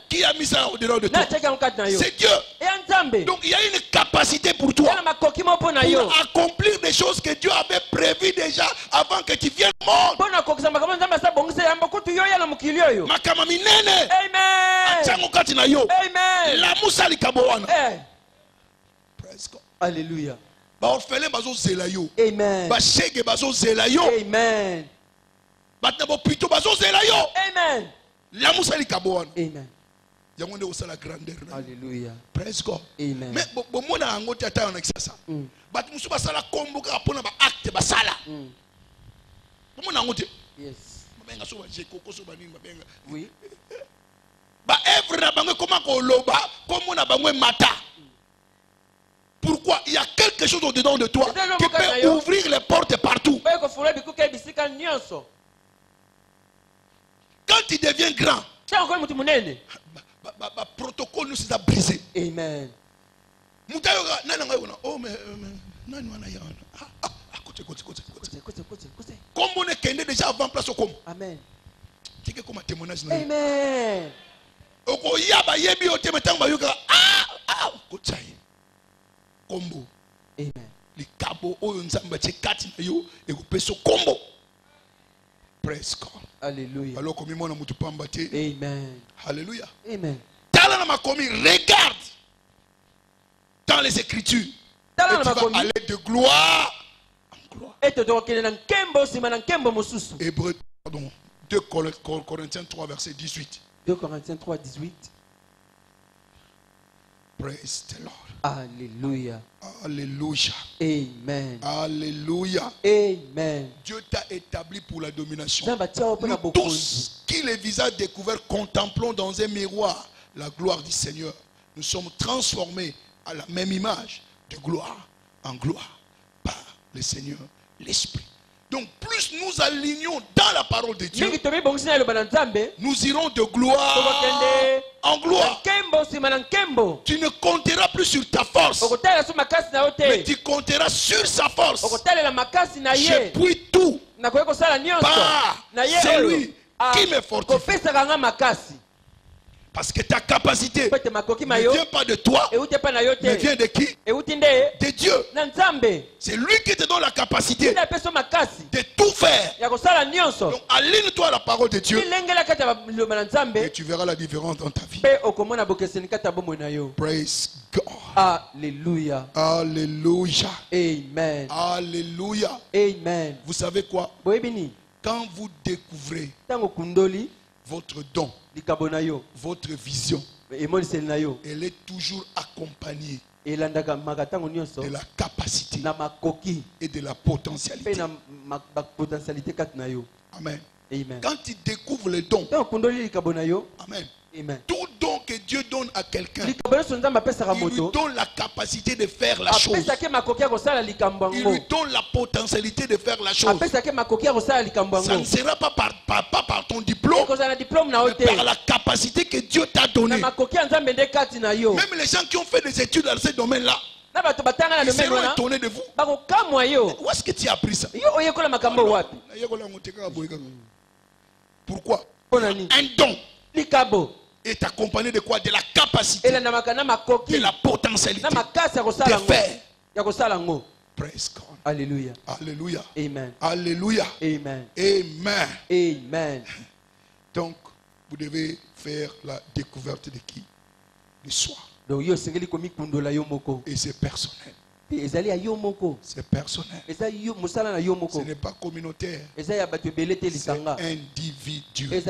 B: Qui
A: a mis ça au-dedans de toi? C'est Dieu. Donc il y a une capacité pour toi pour accomplir des choses que Dieu avait prévues déjà avant que tu viennes au monde. Amen.
B: Alléluia.
A: Amen.
B: Amen.
A: Amen. La moussa li kaboana.
B: Amen.
A: Yangonde osa la grandeur.
B: Alléluia.
A: Praise God.
B: Amen.
A: Mais bon mona angote ata on ça. Bat musu basala kombo ka pona ba acte basala. Bon mona angote.
B: Yes.
A: Mabenga so ba jeko ko so ba nini mabenga.
B: Oui.
A: Ba evre na bango comment ko loba comme na bango mata. Pourquoi il y a quelque chose au-dedans de toi qui peut ouvrir les portes partout. Quand tu deviens grand, protocole nous s'est brisé.
B: Amen.
A: Oh mais comme on est déjà avant place au com.
B: Amen.
A: Tu sais comment témoignage.
B: Amen.
A: Combo.
B: Amen.
A: Les cabo oyo nzamba tchekati na yo et ko peso combo. Praise God.
B: Alléluia.
A: Alors comme moi na mutu pamba te.
B: Amen.
A: Alléluia.
B: Amen.
A: Tala na makomi, regarde dans les écritures. Et tu vas aller de gloire en gloire. Hébreu, pardon, 2 Corinthiens 3 verset 18.
B: 2 Corinthiens 3 18.
A: Praise the Lord.
B: Alléluia.
A: Alléluia.
B: Amen.
A: Alléluia.
B: Amen.
A: Dieu t'a établi pour la domination. Nous tous qui les visages découverts contemplons dans un miroir la gloire du Seigneur. Nous sommes transformés à la même image de gloire en gloire par le Seigneur, l'Esprit. Donc plus nous alignons dans la parole de Dieu, nous irons de gloire en gloire. Tu ne compteras plus sur ta force, mais tu compteras sur sa force. Je puis tout par celui qui me fortifie. Parce que ta capacité ne vient pas de toi, mais vient de qui? De Dieu. C'est lui qui te donne la capacité de tout faire. Donc aligne-toi à la parole de Dieu et tu verras la différence dans ta vie. Praise God.
B: Alléluia.
A: Alléluia.
B: Amen.
A: Alléluia.
B: Amen.
A: Vous savez quoi? Quand vous découvrez votre don, votre vision, elle est toujours accompagnée de la capacité et de la potentialité. Amen.
B: Amen.
A: Quand tu découvres le don, amen.
B: Amen.
A: Tout don que Dieu donne à quelqu'un, il lui donne la capacité de faire la chose. Il lui donne la potentialité de faire la chose. Ça ne sera pas par ton diplôme, mais par la capacité que Dieu t'a donnée. Même les gens qui ont fait des études dans ce domaine-là, ils seront étonnés de vous. Où est-ce que tu as appris ça? Pourquoi? Un don est accompagné de quoi? De la capacité, de la potentialité de faire. Praise God.
B: Alléluia.
A: Alléluia.
B: Amen.
A: Alléluia.
B: Amen.
A: Amen.
B: Amen.
A: Donc, vous devez faire la découverte de qui? De soi. Et c'est personnel. C'est personnel. Ce n'est pas communautaire. C'est individuel.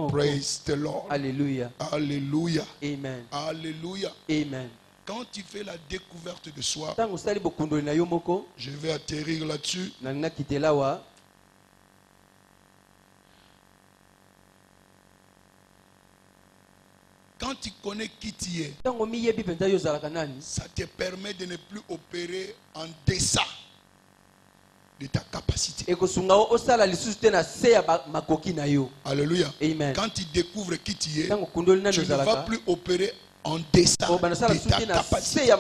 A: Praise the Lord.
B: Alléluia.
A: Alléluia.
B: Amen.
A: Alléluia.
B: Amen.
A: Quand tu fais la découverte de soi, je vais atterrir là-dessus. tu connais qui tu es, ça te permet de ne plus opérer en deçà de ta capacité. Alléluia.
B: Amen.
A: Quand tu découvres qui tu es, tu ne vas plus opérer en deçà de ta capacité.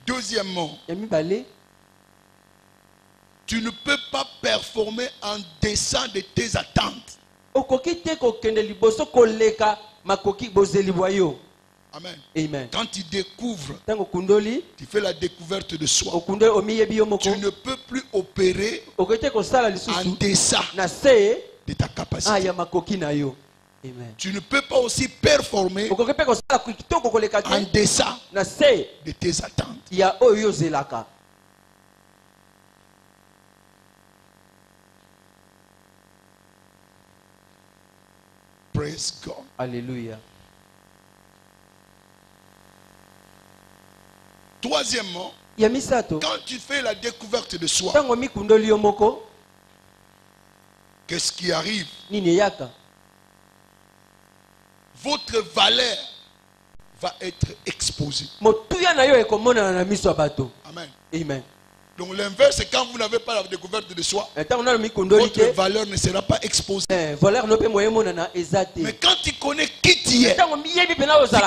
A: Deuxièmement, tu ne peux pas performer en deçà de tes attentes. Amen.
B: Amen.
A: Quand tu découvres, tu fais la découverte de soi. Tu ne peux plus opérer en deçà de ta capacité.
B: Amen.
A: Tu ne peux pas aussi performer en deçà de tes attentes. Praise God.
B: Alléluia.
A: Troisièmement, quand tu fais la découverte de soi, qu'est-ce qui arrive? Votre valeur va être exposée. Amen.
B: Amen.
A: Donc l'inverse, c'est quand vous n'avez pas la découverte de soi, votre valeur ne sera pas exposée. Mais quand tu connais qui tu es, tu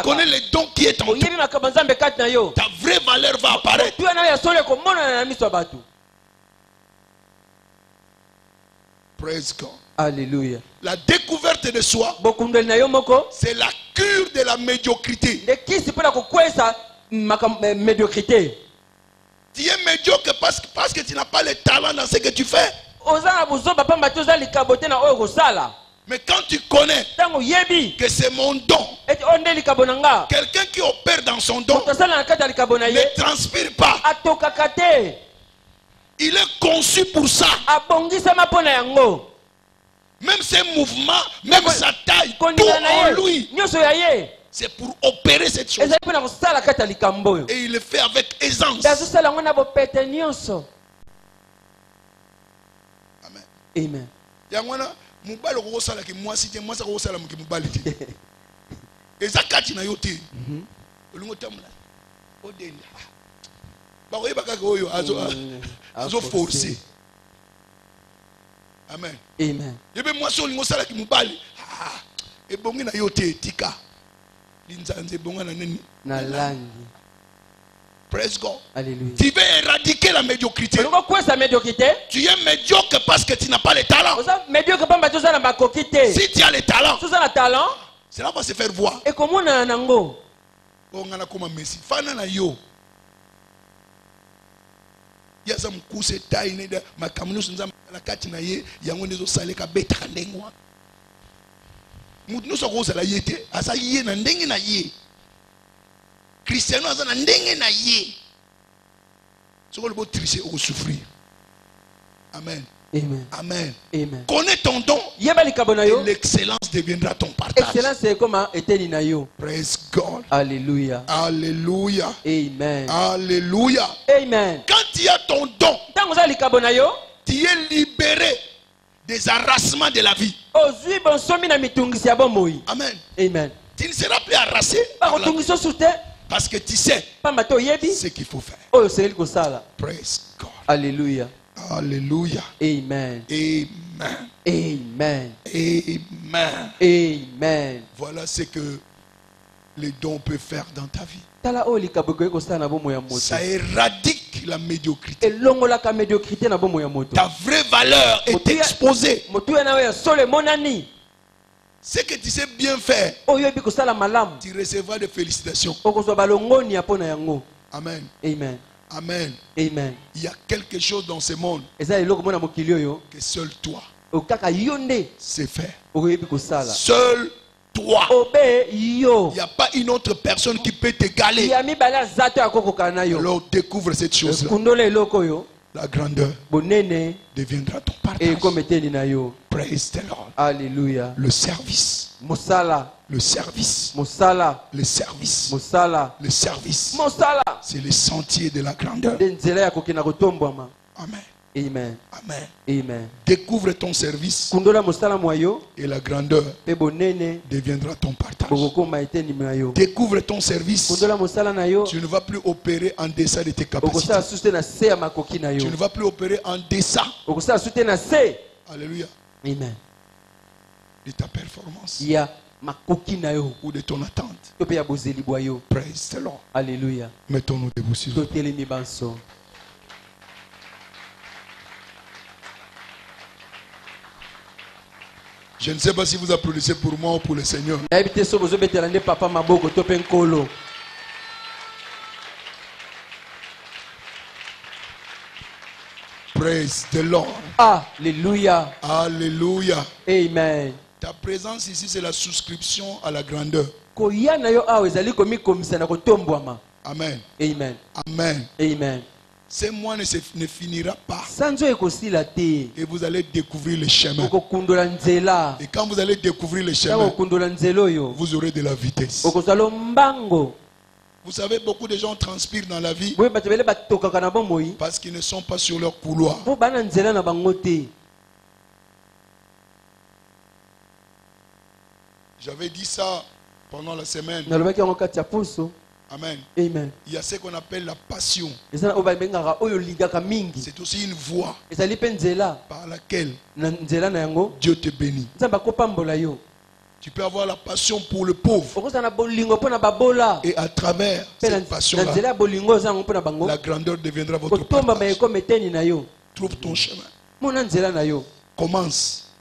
A: connais les dons qui est en toi, ta vraie valeur va apparaître. Praise God.
B: Alléluia.
A: La découverte de soi, c'est la cure de la médiocrité. Tu es médiocre parce que tu n'as pas le talent dans ce que tu fais. Mais quand tu connais que c'est mon don, quelqu'un qui opère dans son don ne transpire pas. Il est conçu pour ça. Même ses mouvements, même sa taille, tout en lui, c'est pour opérer cette chose. Et il le fait avec aisance. Amen.
B: Amen.
A: Amen.
B: Amen.
A: Praise God.
B: Alléluia.
A: Tu veux éradiquer la médiocrité. Tu es médiocre parce que tu n'as pas le talent. Si tu as le talent, cela va se faire voir. Yaza mkuse tai neda makamunusu nza lakati na ye yango nezo saleka beta ndengwa mutu so ko sala yete asa ye na ndenge na ye Cristiano asa na ndenge na ye soko le bo tricher ou souffrir. Amen.
B: Amen.
A: Amen.
B: Amen.
A: Connais ton don et l'excellence deviendra ton partage. Praise God.
B: Alléluia.
A: Alléluia.
B: Amen.
A: Alléluia.
B: Amen.
A: Quand tu as ton don, tu es libéré des harcèlements de la vie. Amen.
B: Amen.
A: Tu ne seras plus harassé parce que tu sais ce qu'il faut faire. Praise God.
B: Alléluia.
A: Alléluia.
B: Amen.
A: Amen.
B: Amen.
A: Amen.
B: Amen.
A: Voilà ce que les dons peuvent faire dans ta vie. Ça éradique la médiocrité. Ta vraie valeur est exposée. Ce que tu sais bien faire, tu recevras des félicitations. Amen.
B: Amen.
A: Amen.
B: Amen.
A: Il y a quelque chose dans ce monde que seul toi sais faire. Seul toi. Il n'y a pas une autre personne qui peut t'égaler. Alors découvre cette chose-là. La grandeur deviendra ton partage. Praise the Lord.
B: Alléluia.
A: Le service. Le service. Le service. Le service. C'est le sentier de la grandeur. Amen.
B: Amen.
A: Amen.
B: Amen.
A: Découvre ton service
B: Kundola mosala mwayo.
A: et la grandeur
B: Pe bonene.
A: deviendra ton partage.
B: Bokokoma eteni mwayo.
A: Découvre ton service.
B: Kundola mosala na yo.
A: Tu ne vas plus opérer en deçà de tes capacités.
B: Okosala sute na se ya makoki na yo.
A: Tu ne vas plus opérer en deçà.
B: Okosala sute na se.
A: Alléluia.
B: Amen.
A: De ta performance.
B: Ya makoki na yo.
A: Ou de ton attente.
B: To pe ya bozeli bwa yo.
A: Praise the Lord.
B: Alléluia.
A: Mettons-nous debout s'il vous plaît.
B: Totelemi banso.
A: Je ne sais pas si vous applaudissez pour moi ou pour le Seigneur.
B: Papa maboko to pe nkolo.
A: Praise the Lord.
B: Alléluia.
A: Alléluia.
B: Amen.
A: Ta présence ici, c'est la souscription à la grandeur. Amen.
B: Amen.
A: Amen.
B: Amen.
A: Ce mois ne finira pas.
B: Et
A: vous allez découvrir le chemin. Et quand vous allez découvrir le chemin, vous aurez de la vitesse. Vous savez, beaucoup de gens transpirent dans la vie parce qu'ils ne sont pas sur leur couloir. J'avais dit ça pendant la semaine. Amen.
B: Amen.
A: Il y a ce qu'on appelle la passion. C'est aussi une voie par laquelle Dieu te bénit. Tu peux avoir la passion pour le pauvre. Et à travers cette passion-là, la grandeur deviendra votre partage. Trouve ton chemin. Commence.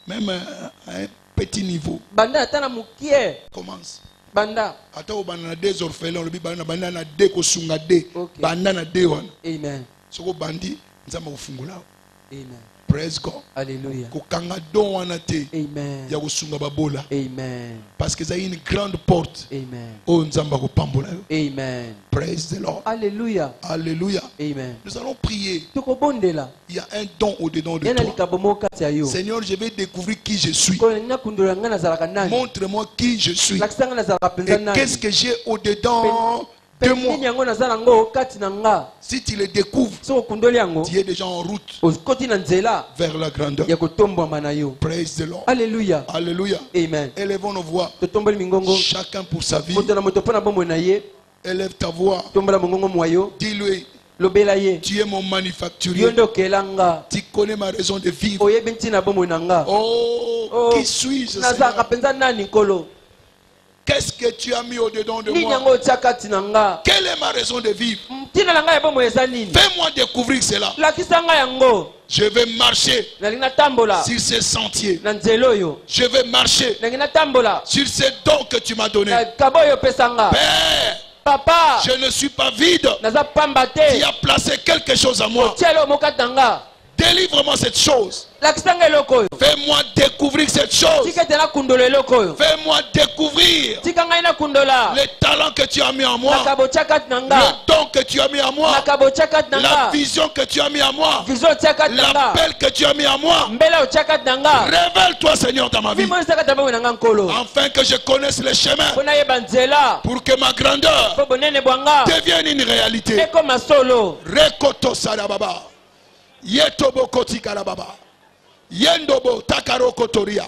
A: Même à un petit niveau. Commence.
B: Banda.
A: Ata banana des orphelins, le bibana banana de kosunga de, banana de wana.
B: Amen.
A: Soko bandi, nzamba ufungula.
B: Amen.
A: Praise God.
B: Alléluia.
A: Kokanga don wana te.
B: Amen.
A: Ya kosunga babola.
B: Amen.
A: Parce que ça y a une grande porte.
B: Amen.
A: Oh nzamba ko pambola.
B: Amen.
A: Praise the Lord.
B: Alléluia.
A: Alléluia.
B: Amen.
A: Nous allons prier.
B: Tokobondela.
A: Il y a un don au-dedans de toi. Seigneur, je vais découvrir qui je suis. Montre-moi qui je suis. Et qu'est-ce que j'ai au-dedans de moi. Si tu le découvres, tu es déjà en route vers la grandeur. Praise the Lord.
B: Alléluia.
A: Alléluia.
B: Amen.
A: Élevons nos voix. Chacun pour sa vie. Élève ta voix. Dis-lui. Tu es mon manufacturier. Tu connais ma raison de vivre. Oh, qui suis-je, Seigneur? Qu'est-ce que tu as mis au-dedans de moi? Quelle est ma raison de vivre? Fais-moi découvrir cela. Je vais marcher sur ces sentiers. Je vais marcher sur ces dons que tu m'as donnés. Père,
B: Papa,
A: je ne suis pas vide. Tu as placé quelque chose à moi. Délivre-moi cette chose. Fais-moi découvrir cette chose. Fais-moi découvrir les talents que tu as mis en moi. Le don que tu as mis en moi. La vision que tu as mis en moi. L'appel que tu as mis en moi. Révèle-toi, Seigneur, dans ma vie. Afin que je connaisse le chemin. Pour que ma grandeur devienne une réalité. Rekoto Sarababa. Yetobo kotika la baba. Yendobo takaro kotoria.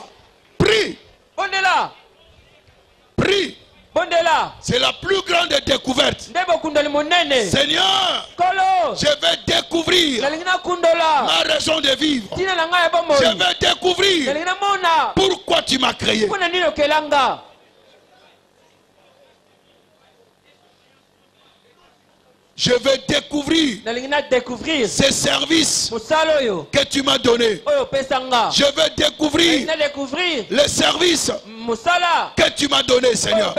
A: Prie.
B: Bondela.
A: Prie.
B: Bondela.
A: C'est la plus grande découverte. Seigneur, je vais découvrir ma raison de vivre. Je vais découvrir pourquoi tu m'as créé. Je vais découvrir ces services que tu m'as donnés. Je vais découvrir les services que tu m'as donnés, Seigneur.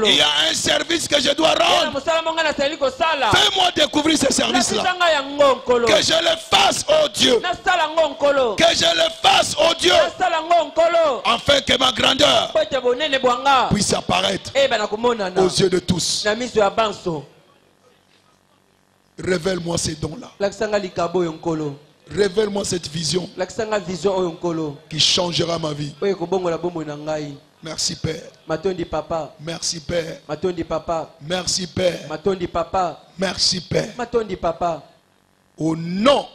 A: Il y a un service que je dois rendre. Fais-moi découvrir ces services-là. Que je les fasse, oh Dieu. Que je les fasse, oh Dieu. Afin que ma grandeur puisse apparaître aux yeux de tous. Révèle-moi ces dons-là. Révèle-moi cette vision qui changera ma vie. Merci Père. Merci Père. Merci Père. Merci Père. Au nom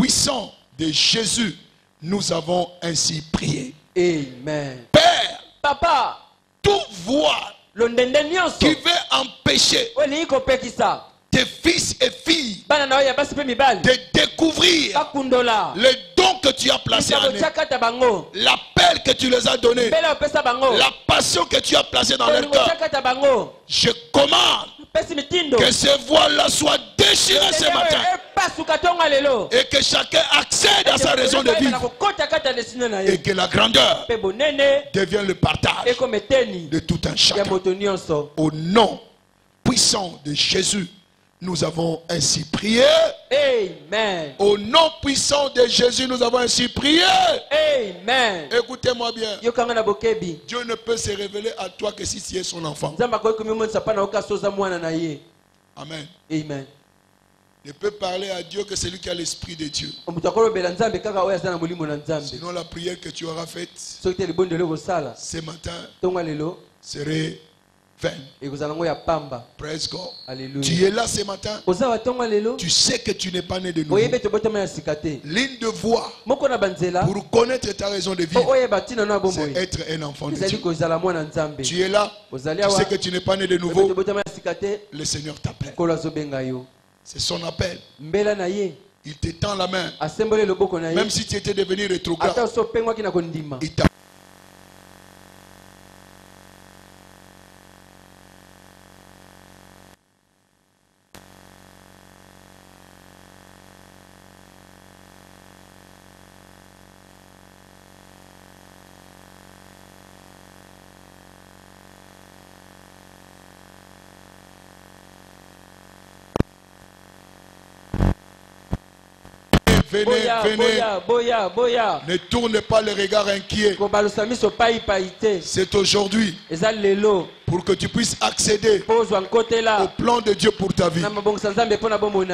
A: puissant de Jésus, nous avons ainsi prié.
B: Amen.
A: Père,
B: Papa,
A: toute voix qui veut empêcher tes fils et filles de découvrir le don que tu as placé en eux, l'appel que tu les as donné, la passion que tu as placée dans leur cœur, je commande que ces voix-là soient déchirées ce matin et que chacun accède à sa raison de vivre et que la grandeur devienne le partage de tout un chacun. Au nom puissant de Jésus, nous avons ainsi prié.
B: Amen.
A: Au nom puissant de Jésus, nous avons ainsi prié.
B: Amen.
A: Écoutez-moi bien. Dieu ne peut se révéler à toi que si tu es son enfant. Amen.
B: Amen.
A: Ne peut parler à Dieu que celui qui a l'esprit de Dieu. Sinon la prière que tu auras faite ce matin serait Praise God.
B: Alléluia.
A: Tu es là ce matin. Tu sais que tu n'es pas né de nouveau. Ligne de voix pour connaître ta raison de vivre, c'est être un enfant de Dieu. Tu es là. Tu sais que tu n'es pas né de nouveau. Le Seigneur t'appelle. C'est son appel. Il te tend la main. Même si tu étais devenu rétrograde, il t'a venez. Ne tourne pas le regard inquiet. C'est aujourd'hui pour que tu puisses accéder au plan de Dieu pour ta vie.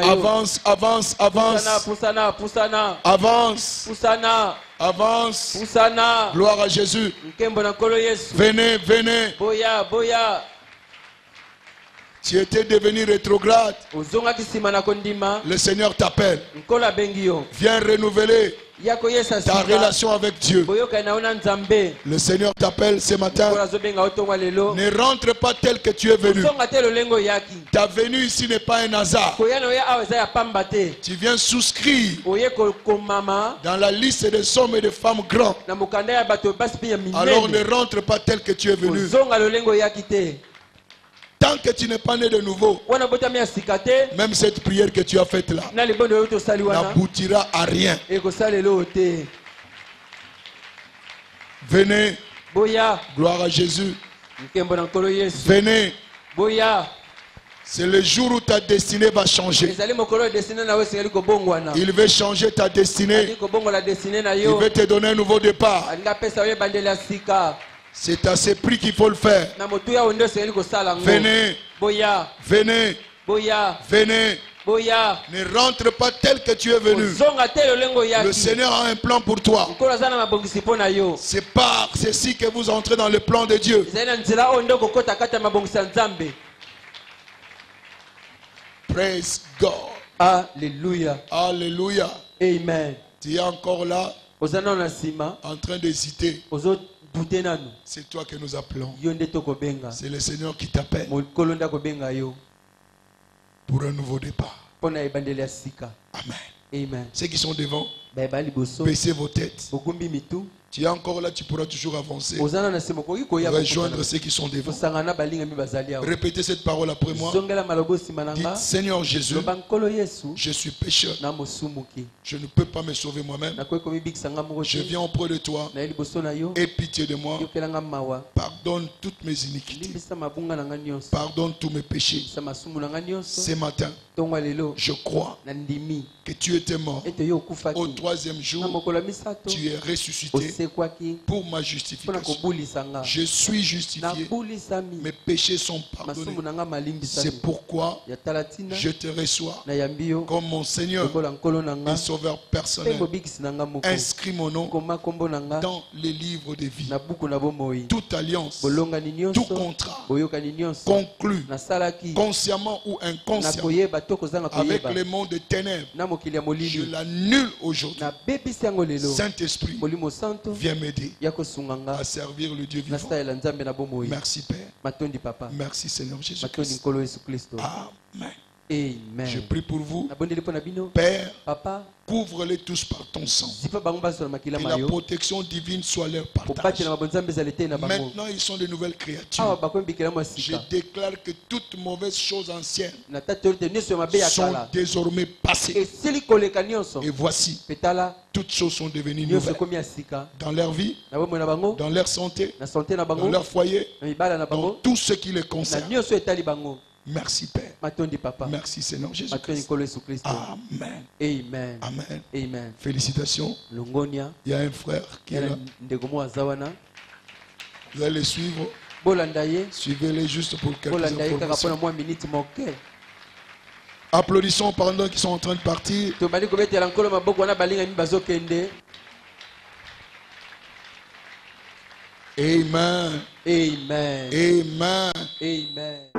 A: Avance, avance, avance. Avance. Avance. Gloire à Jésus. Venez, venez. Tu étais devenu rétrograde. Le Seigneur t'appelle. Viens renouveler ta relation avec Dieu. Le Seigneur t'appelle ce matin. Ne rentre pas tel que tu es venu. Ta venue ici n'est pas un hasard. Tu viens souscrire dans la liste des hommes et des femmes grands. Alors ne rentre pas tel que tu es venu. Tant que tu n'es pas né de nouveau, même cette prière que tu as faite là n'aboutira à rien. Venez. Gloire à Jésus. Venez. C'est le jour où ta destinée va changer. Il veut changer ta destinée. Il veut te donner un nouveau départ. C'est à ce prix qu'il faut le faire. Venez. Venez. Venez. Ne rentre pas tel que tu es venu. Le Seigneur a un plan pour toi. C'est par ceci que vous entrez dans le plan de Dieu. Praise God.
B: Alléluia.
A: Alléluia.
B: Amen.
A: Tu es encore là en train d'hésiter. C'est toi que nous appelons. C'est le Seigneur qui t'appelle pour un nouveau départ. Amen.
B: Amen.
A: Ceux qui sont devant, baissez vos têtes. Tu es encore là, tu pourras toujours avancer. Rejoindre ceux qui sont devant. Répétez cette parole après moi. Dites, Seigneur Jésus, je suis pécheur. Je ne peux pas me sauver moi-même. Je viens auprès de toi. Aie pitié de moi. Pardonne toutes mes iniquités. Pardonne tous mes péchés. Ce matin, je crois que tu étais mort. Au troisième jour, tu es ressuscité. pour ma justification. Je suis justifié. Mes péchés sont pardonnés. C'est pourquoi je te reçois comme mon Seigneur et Sauveur personnel. Inscris mon nom dans les livres de vie. Toute alliance, tout contrat conclu consciemment ou inconsciemment avec les mondes de ténèbres, je l'annule aujourd'hui. Saint-Esprit, viens m'aider à servir le Dieu vivant. Merci Père. Merci Seigneur Jésus-Christ. Amen.
B: Amen.
A: Je prie pour vous. Père, couvre-les tous par ton sang. Que la protection divine soit leur partage. Maintenant, ils sont de nouvelles créatures. Je déclare que toutes mauvaises choses anciennes sont désormais passées. Et voici, toutes choses sont devenues nouvelles. Dans leur vie, dans leur santé, dans leur foyer, dans tout ce qui les concerne. Merci Père. Merci Seigneur Jésus-Christ. Amen.
B: Amen.
A: Amen.
B: Amen.
A: Félicitations. Il y a un frère qui est là. Vous allez les suivre. Suivez-les juste pour quelques informations. Applaudissons pendant qu'ils sont en train de partir. Amen.
B: Amen.
A: Amen.
B: Amen.